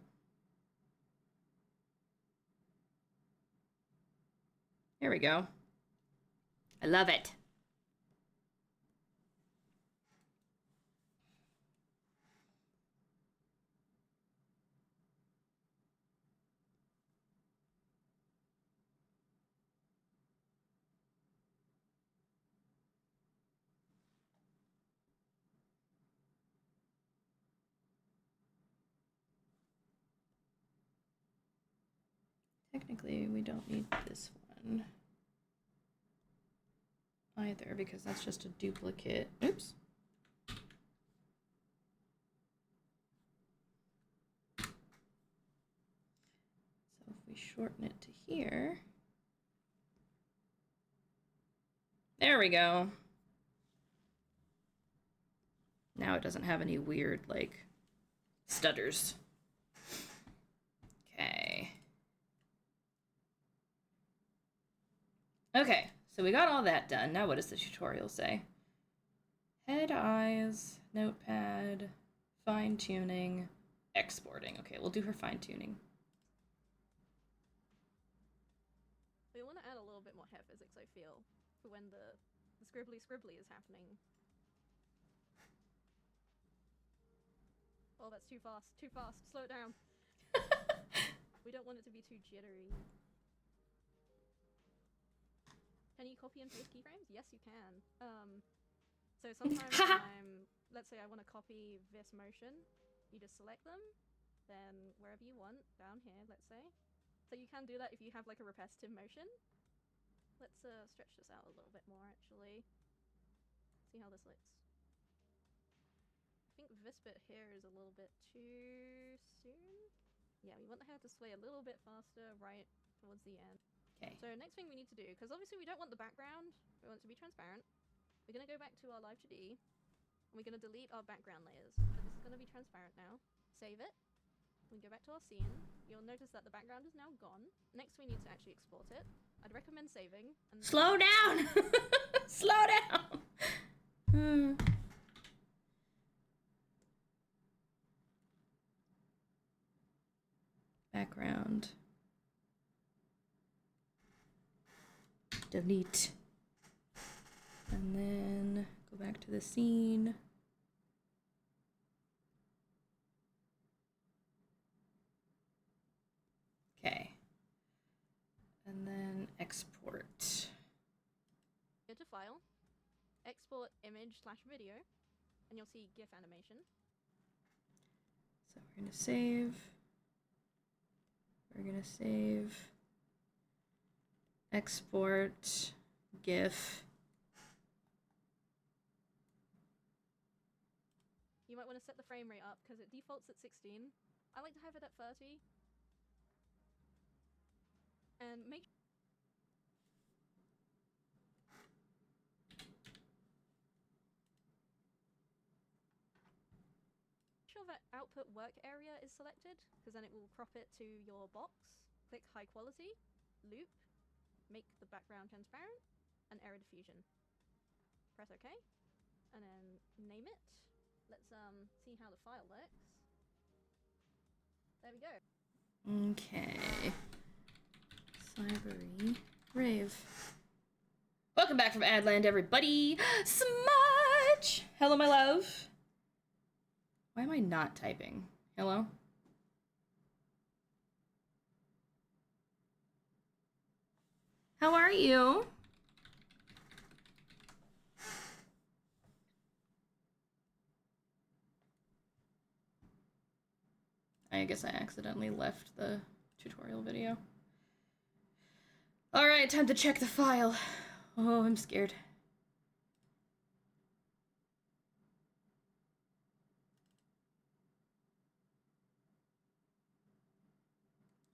There we go. I love it. Technically, we don't need this one either because that's just a duplicate. Oops. So if we shorten it to here, there we go. Now it doesn't have any weird, like, stutters. Okay. Okay, so we got all that done. Now what does the tutorial say? Head, eyes, notepad, fine-tuning, exporting. Okay, we'll do her fine-tuning. We want to add a little bit more hair physics, I feel, for when the scribbly is happening. Oh, that's too fast. Too fast. Slow it down. We don't want it to be too jittery. Can you copy and paste keyframes? Yes, you can. So sometimes let's say I want to copy this motion, you just select them, then wherever you want, down here, let's say. So you can do that if you have like a repetitive motion. Let's stretch this out a little bit more, actually. See how this looks. I think this bit here is a little bit too soon. Yeah, we want the hair to sway a little bit faster right towards the end. Okay. So next thing we need to do, because obviously we don't want the background, we want it to be transparent. We're going to go back to our Live2D, and we're going to delete our background layers. So this is going to be transparent now. Save it. We go back to our scene. You'll notice that the background is now gone. Next we need to actually export it. I'd recommend saving. And slow down! Slow down! Background. Delete. And then go back to the scene. export. Go to File, Export Image/Video, and you'll see GIF animation. So we're gonna save. We're gonna save. Export. GIF. You might want to set the frame rate up because it defaults at 16. I like to have it at 30. And make sure that output work area is selected, because then it will crop it to your box. Click high quality, loop, make the background transparent, and error diffusion. Press OK, and then name it. Let's see how the file looks. There we go. Okay. Cybery Rave. Welcome back from Adland, everybody. Smudge! Hello, my love. Why am I not typing? Hello? How are you? I guess I accidentally left the tutorial video. Alright, time to check the file. Oh, I'm scared.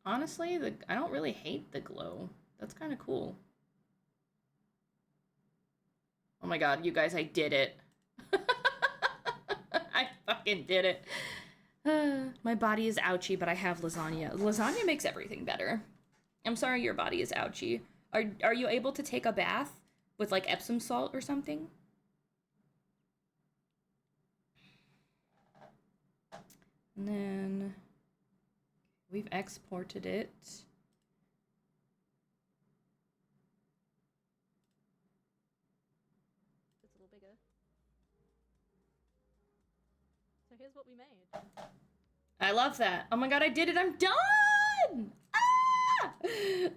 Honestly, I don't really hate the glow. That's kind of cool. Oh my god, you guys, I did it. I fucking did it. My body is ouchy, but I have lasagna. Lasagna makes everything better. I'm sorry your body is ouchy. Are you able to take a bath with like Epsom salt or something? And then we've exported it. It's a little bigger. So here's what we made. I love that. Oh my god, I did it. I'm done. Ah!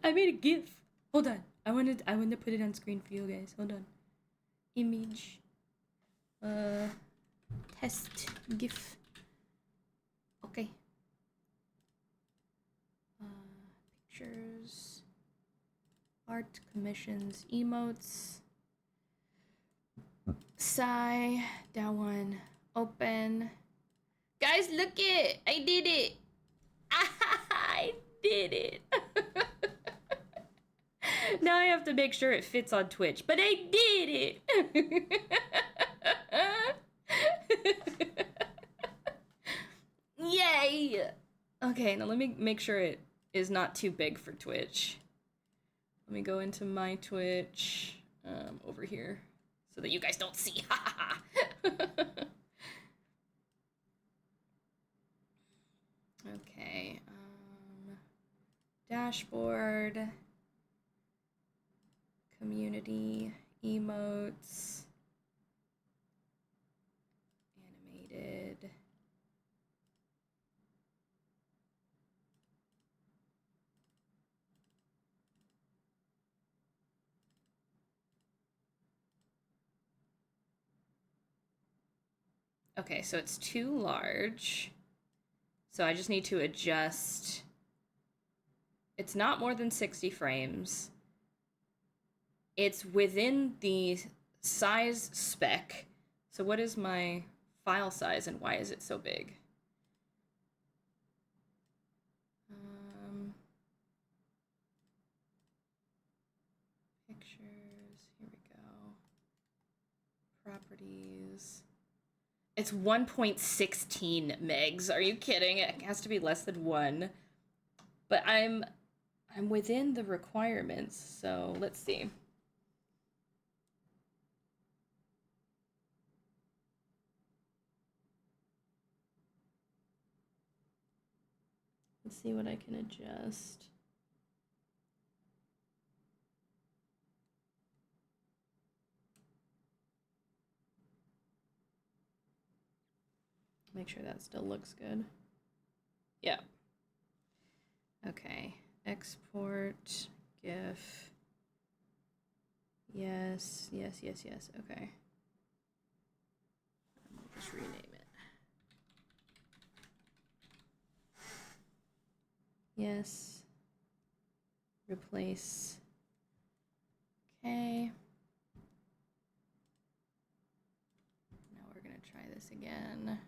I made a GIF. Hold on. I wanted to put it on screen for you guys. Hold on. Image. Test GIF. Okay. Pictures. Art commissions. Emotes. Sigh. That one. Open. Guys, look it! I did it! I did it! Now I have to make sure it fits on Twitch, but I did it! Yay! Okay, now let me make sure it is not too big for Twitch. Let me go into my Twitch over here so that you guys don't see. Okay, dashboard, community, emotes, animated. Okay, so it's too large. So I just need to adjust. It's not more than 60 frames. It's within the size spec. So what is my file size and why is it so big? Pictures, here we go. Properties. It's 1.16 megs. Are you kidding? It has to be less than 1. But I'm within the requirements, so let's see. Let's see what I can adjust. Make sure that still looks good. Yeah. Okay. Export GIF. Yes, yes, yes, yes. Okay. I'll just rename it. Yes. Replace. Okay. Now we're gonna try this again.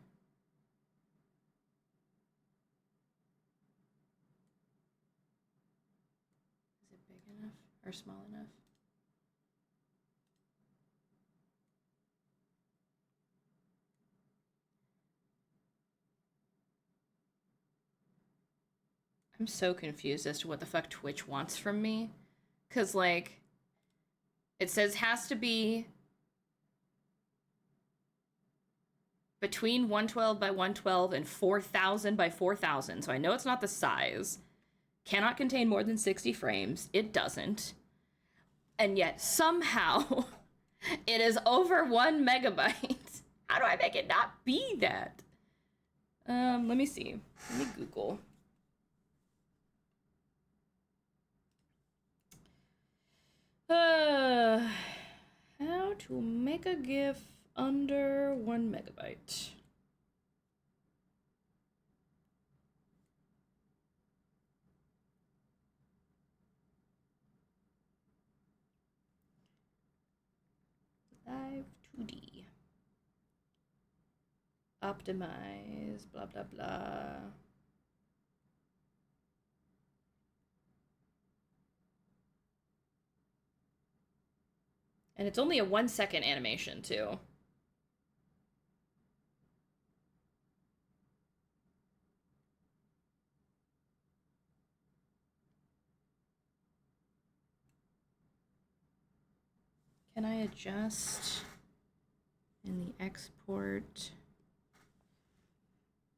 Is it big enough or small enough? I'm so confused as to what the fuck Twitch wants from me. Cause like, it says has to be between 112 by 112 and 4000 by 4000. So I know it's not the size. Cannot contain more than 60 frames. It doesn't. And yet somehow it is over 1 megabyte. How do I make it not be that? Let me see. Let me Google. How to make a GIF under 1 megabyte. Live2D. Optimize, blah, blah, blah. And it's only a 1-second animation, too. Can I adjust in the export?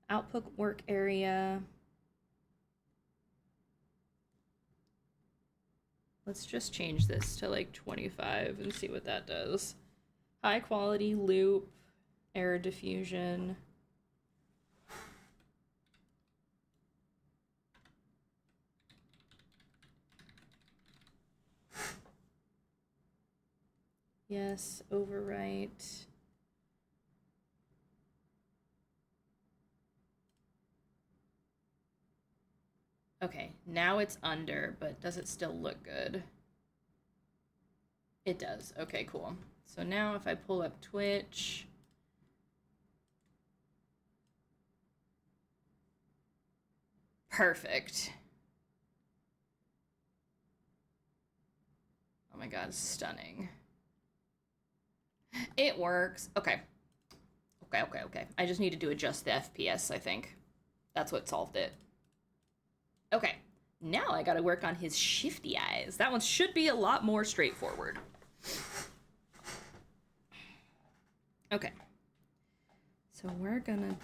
Output work area. Let's just change this to like 25 and see what that does. High quality loop, error diffusion. Yes, overwrite. Okay, now it's under, but does it still look good? It does. Okay, cool. So now if I pull up Twitch, perfect. Oh my god, stunning. It works. Okay. Okay. I just need to adjust the FPS, I think. That's what solved it. Okay. Now I gotta work on his shifty eyes. That one should be a lot more straightforward. Okay. So we're gonna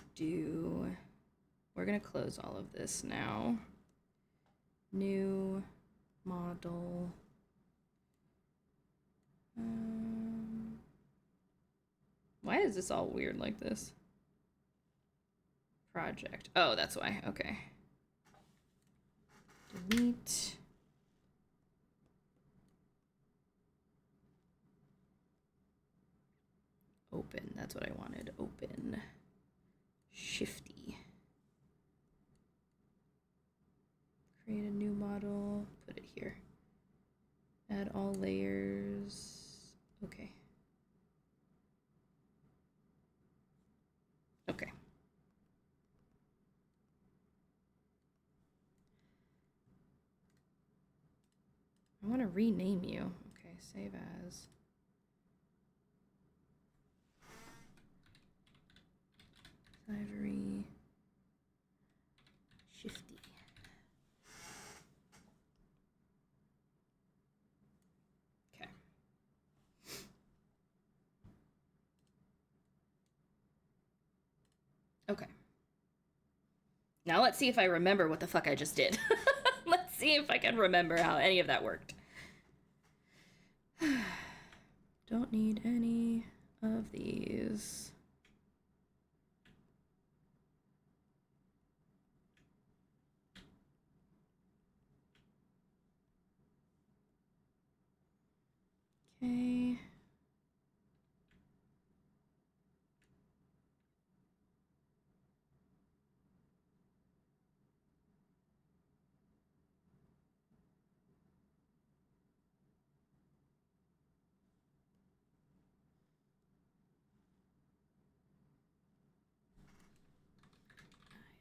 close all of this now. New model. Why is this all weird like this? Project. Oh, that's why. Okay. Delete. Open. That's what I wanted. Open. Shifty. Create a new model. Put it here. Add all layers. Okay. Okay. I want to rename you. Okay, save as. Ivory. Shifty. Okay. Okay. Now let's see if I remember what the fuck I just did. Let's see if I can remember how any of that worked. Don't need any of these. Okay.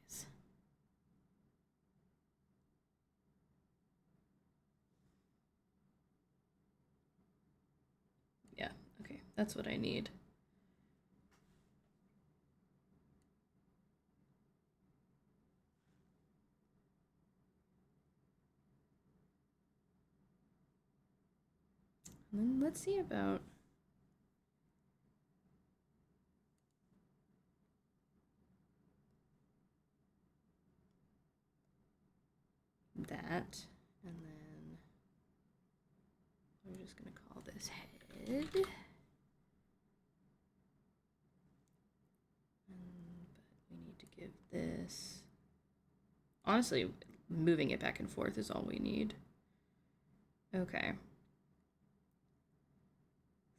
Nice. Yeah, okay, that's what I need. And then let's see about that, and then we're just gonna call this head. But we need to give this, honestly, moving it back and forth is all we need. Okay.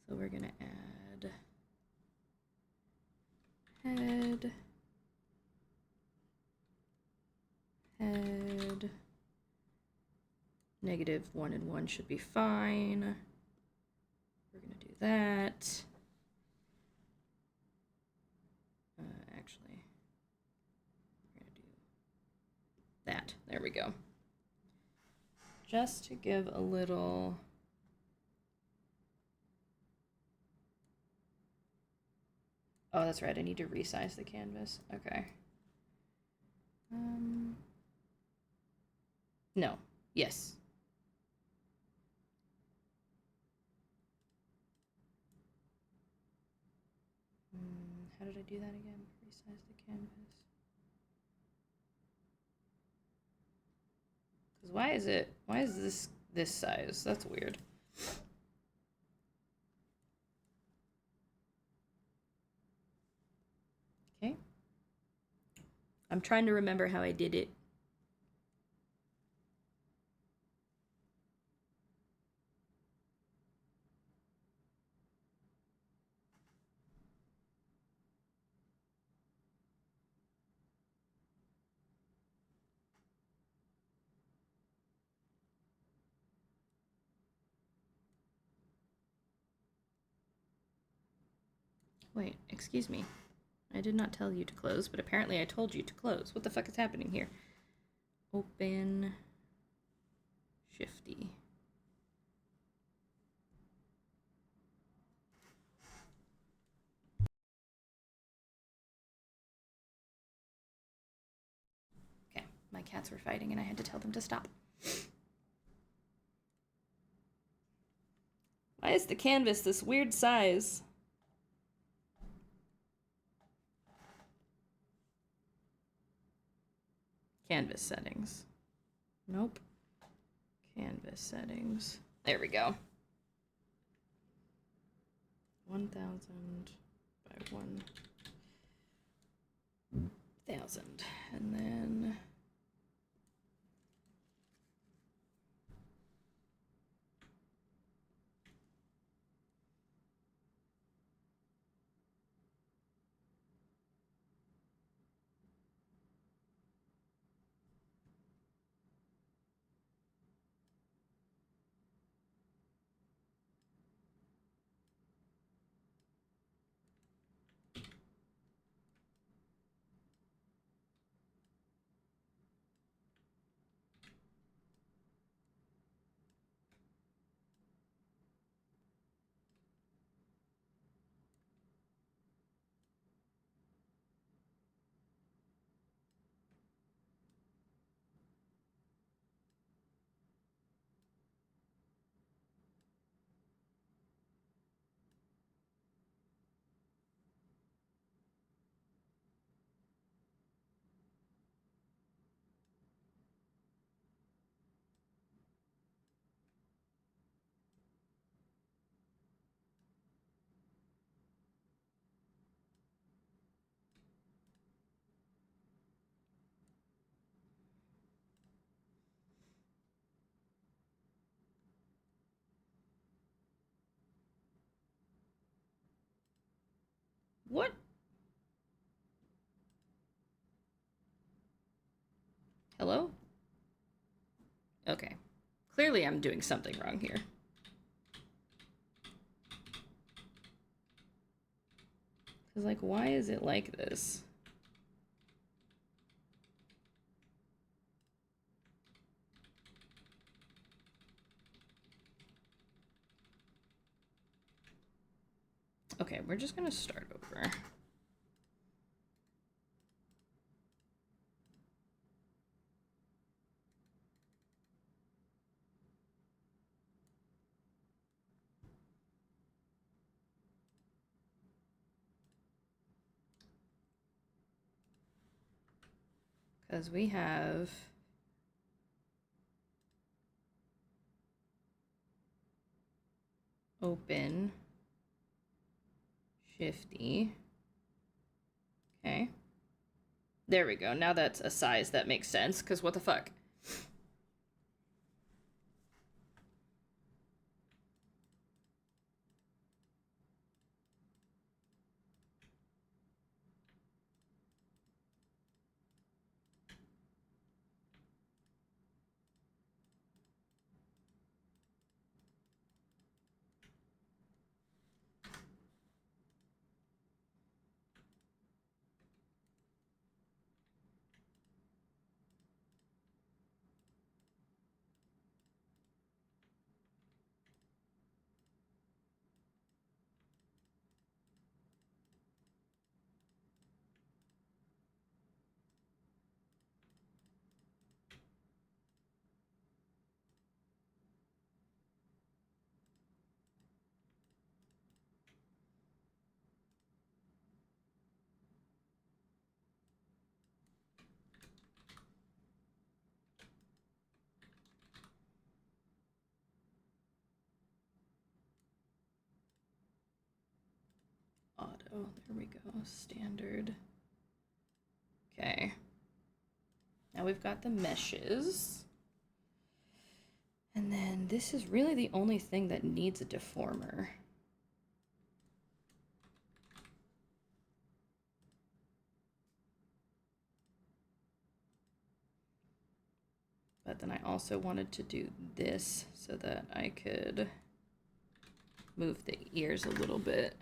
So we're gonna add head, head, -1 and 1 should be fine. We're gonna do that. Actually, we're gonna do that. There we go. Just to give a little. Oh, that's right. I need to resize the canvas. Okay. No. Yes. How did I do that again? Resize the canvas. Because why is this size? That's weird. Okay. I'm trying to remember how I did it. Wait, excuse me. I did not tell you to close, but apparently I told you to close. What the fuck is happening here? Open. Shifty. Okay, my cats were fighting and I had to tell them to stop. Why is the canvas this weird size? Canvas settings. Nope. Canvas settings. There we go. 1000 by 1000. And then What? Hello? Okay. Clearly I'm doing something wrong here. Because, like, why is it like this? Okay, we're just gonna start over. Because we have open, shifty. Okay. There we go. Now that's a size that makes sense, because what the fuck? Auto, there we go, standard. Okay. Now we've got the meshes. And then this is really the only thing that needs a deformer. But then I also wanted to do this so that I could move the ears a little bit.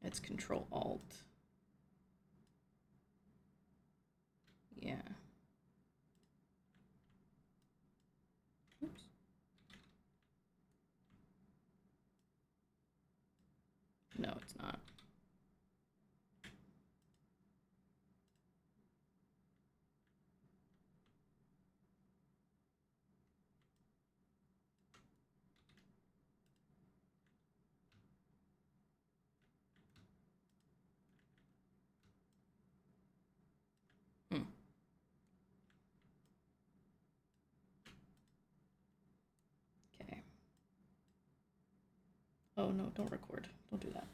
It's Control Alt. Yeah. Oops. No, it's not. Hmm. Okay. Oh no, don't record. Don't do that.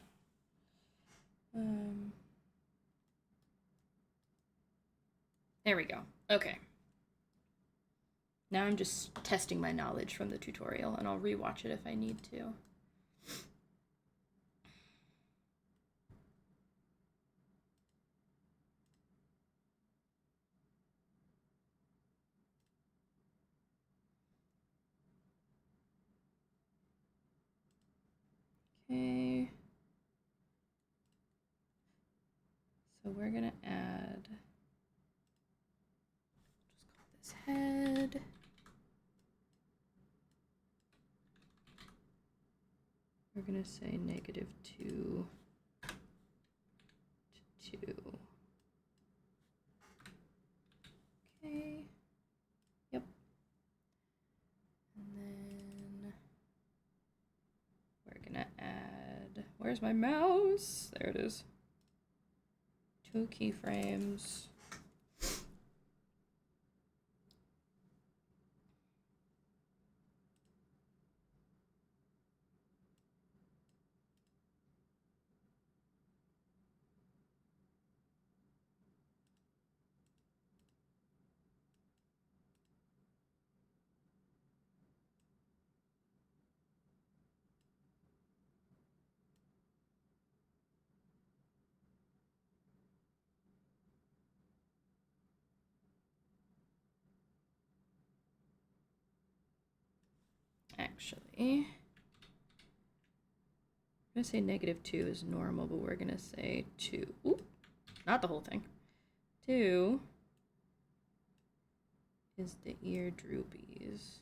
There we go. Okay. Now I'm just testing my knowledge from the tutorial, and I'll rewatch it if I need to. Okay. So we're gonna add, just call this head. We're gonna say -2 to 2. Okay. Yep. And then we're gonna add, where's my mouse? There it is. 2 keyframes. Actually, I'm gonna say -2 is normal, but we're gonna say 2. Oop, not the whole thing. 2 is the ear droopies.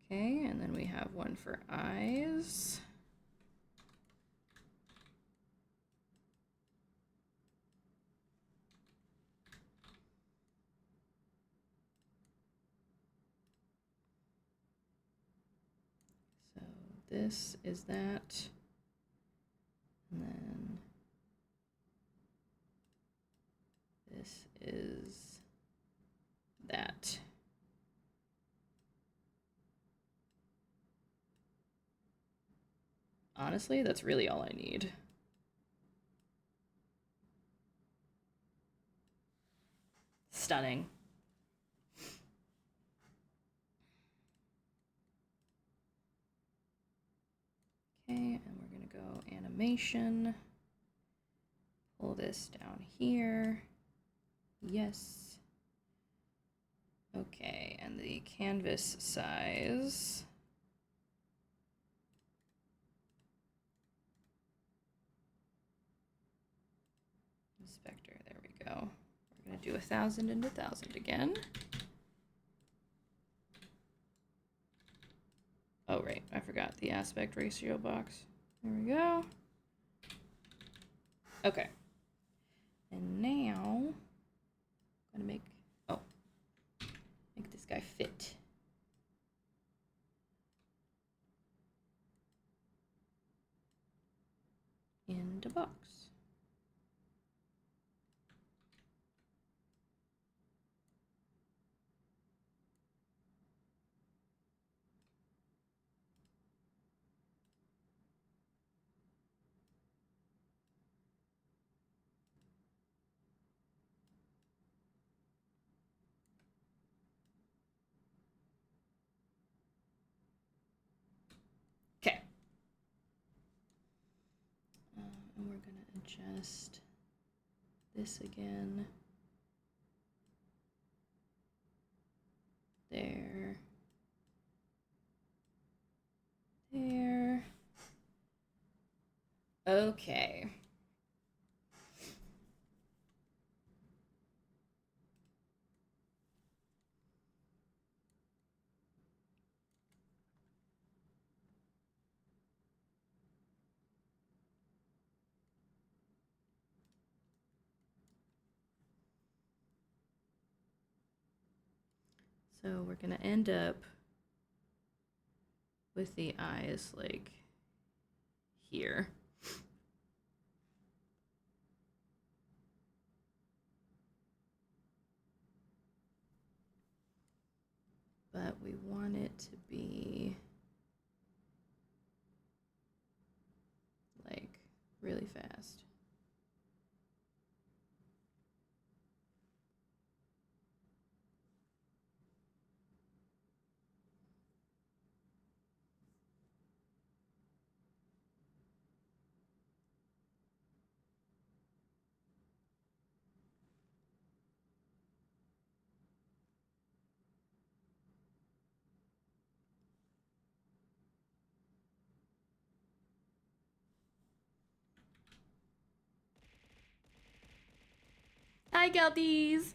Okay, and then we have one for eyes. So this is that. And then this is that. Honestly, that's really all I need. Stunning. Okay, and we're gonna go animation. Pull this down here. Yes. Okay, and the canvas size. Inspector, there we go. We're gonna do 1,000 and 1,000 again. Oh, right, I forgot the aspect ratio box. There we go. Okay. And now, I'm gonna make this guy fit. Into box. Okay. And we're gonna adjust this again. There. There. Okay. So we're gonna end up with the eyes like here. But we want it to be like really fast. Hi, Kelties!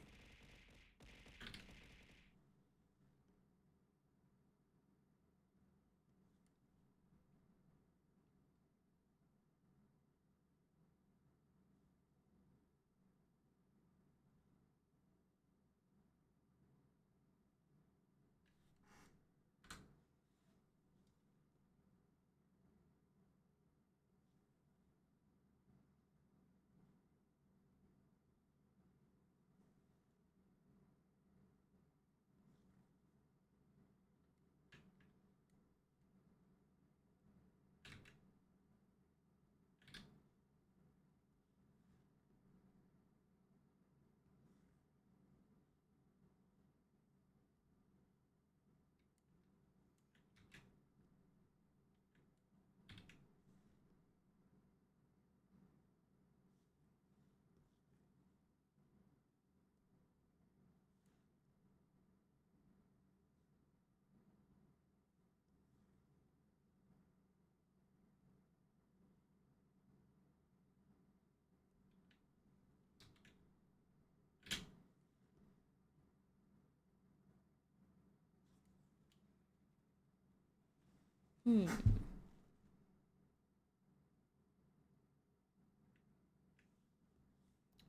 Hmm.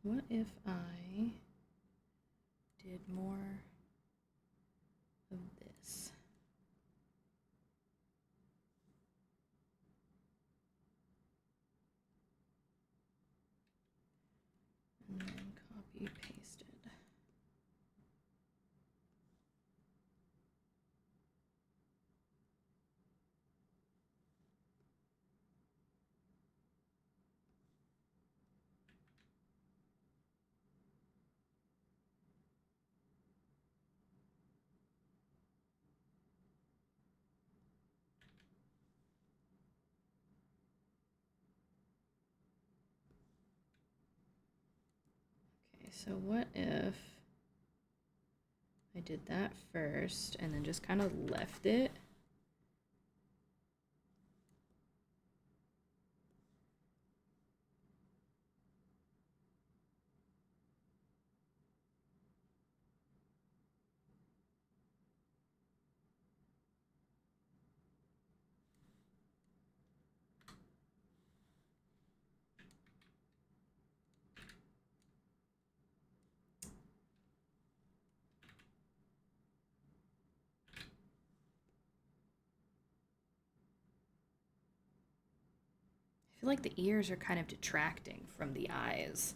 What if I did more of this? And then copy pasted. Okay, so what if I did that first and then just kind of left it? I feel like the ears are kind of detracting from the eyes.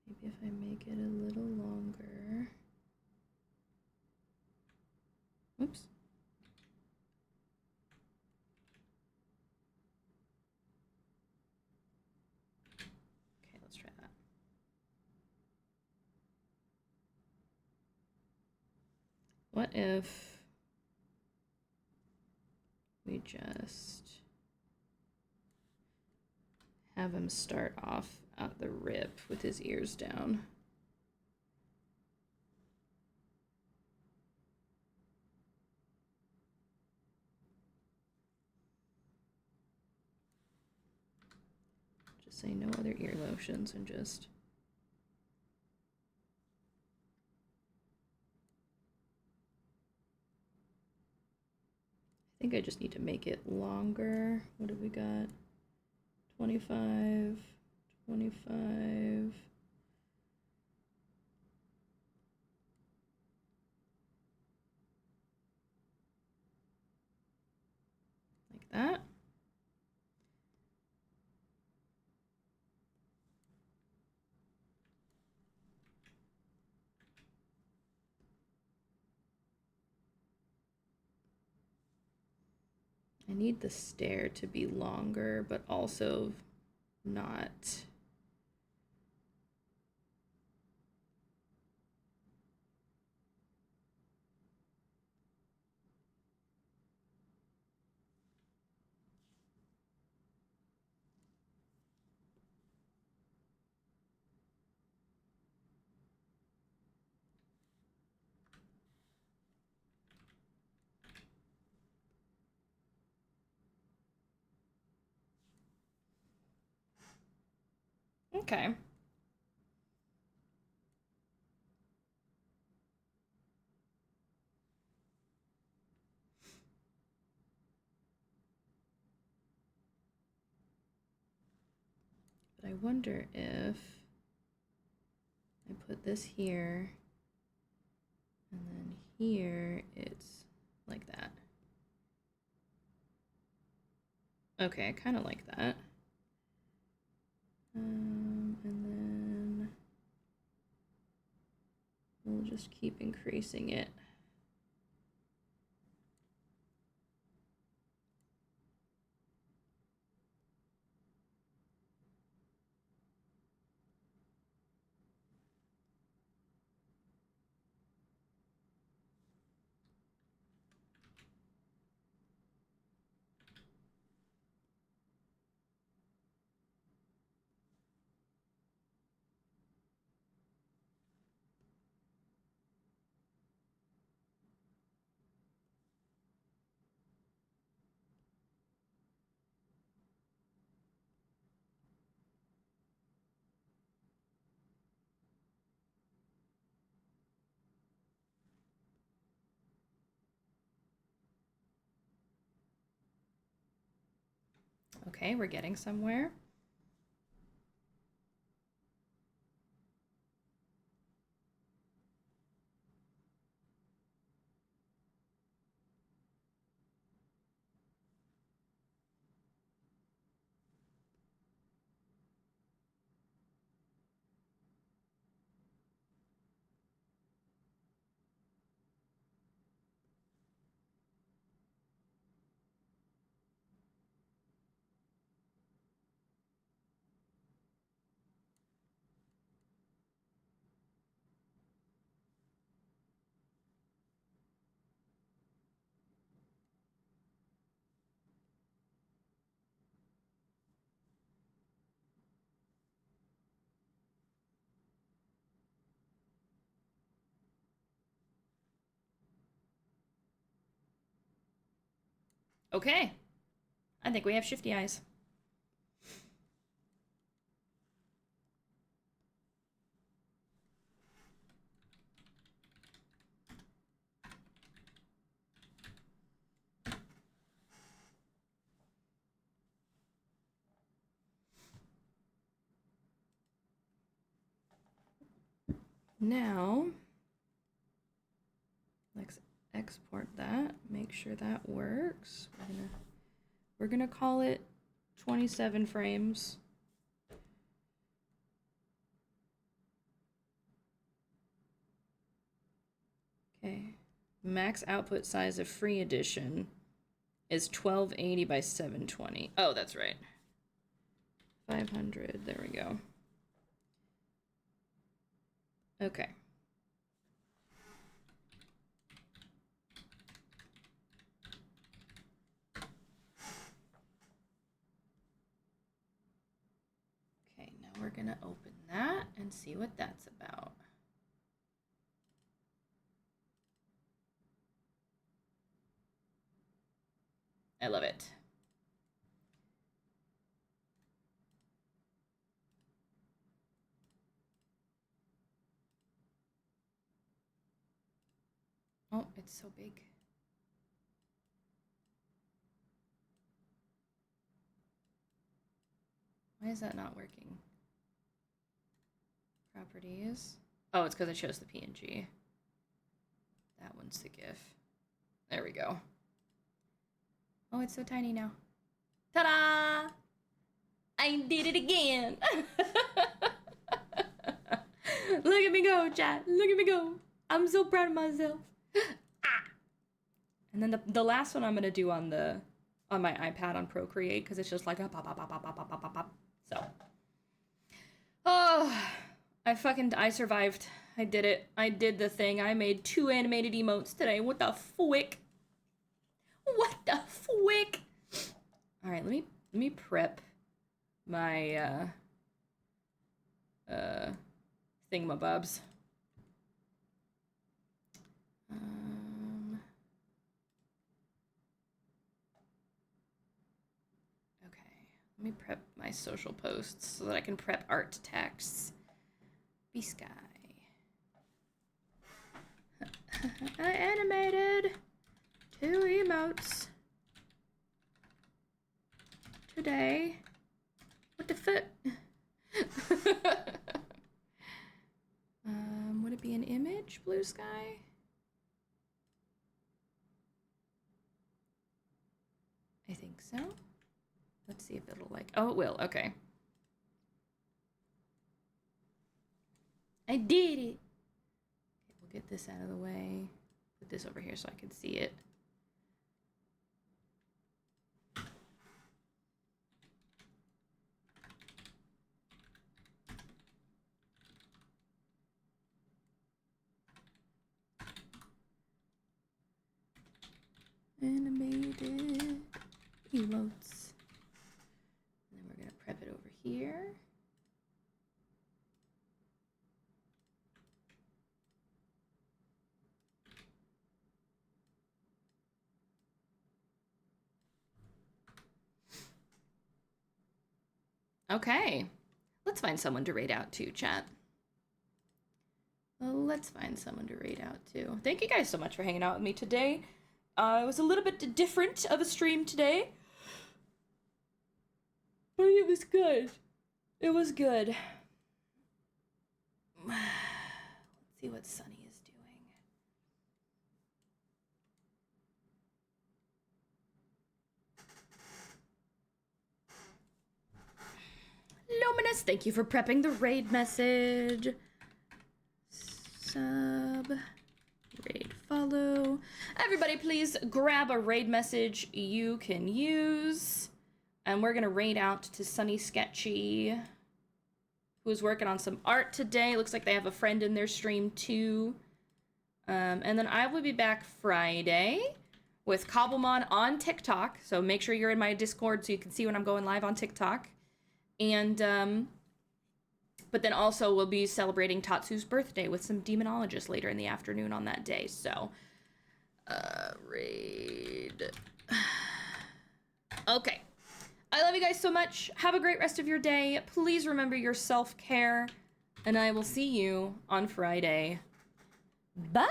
Maybe if I make it a little longer. Oops. Okay, let's try that. What if we just have him start off at the rip with his ears down? Just say no other ear lotions and just... I think I just need to make it longer. What have we got? 25, 25. Like that. I need the stare to be longer, but also not... Okay. But I wonder if I put this here and then here it's like that. Okay, I kind of like that. And then we'll just keep increasing it. Okay, we're getting somewhere. Okay. I think we have shifty eyes. Now, let's export that, make sure that works. We're gonna call it 27 frames. Okay. Max output size of free edition is 1280 by 720. Oh, that's right. 500. There we go. Okay. Okay, now we're gonna open that and see what that's about. I love it. Oh, it's so big. Why is that not working? Properties. Oh, it's because I chose the PNG. That one's the GIF. There we go. Oh, it's so tiny now. Ta-da! I did it again! Look at me go, chat. Look at me go. I'm so proud of myself. Ah! And then the last one I'm gonna do on my iPad on Procreate because it's just like a pop, pop, pop, pop, pop, pop, pop, pop. So. Oh, I survived. I did it. I did the thing. I made 2 animated emotes today. What the fwick? What the fwick? All right, let me prep my thingamabobs. Okay, let me prep my social posts so that I can prep art texts. B-Sky. I animated 2 emotes today. What the fuck? Would it be an image, Blue Sky? I think so. Let's see if it'll like, oh, it will, okay. I did it! Okay, we'll get this out of the way. Put this over here so I can see it. Animated emotes. And then we're gonna prep it over here. Okay, let's find someone to raid out to, chat. Let's find someone to raid out to. Thank you guys so much for hanging out with me today. It was a little bit different of a stream today. But it was good. It was good. Let's see what Sunny is doing. Luminous, thank you for prepping the raid message. Sub, raid follow. Everybody please grab a raid message you can use. And we're gonna raid out to Sunny Sketchy, who's working on some art today. Looks like they have a friend in their stream too. And then I will be back Friday with Cobblemon on TikTok. So make sure you're in my Discord so you can see when I'm going live on TikTok. And, but then also we'll be celebrating Tatsu's birthday with some demonologists later in the afternoon on that day. So, raid. Okay. I love you guys so much. Have a great rest of your day. Please remember your self-care. And I will see you on Friday. Bye!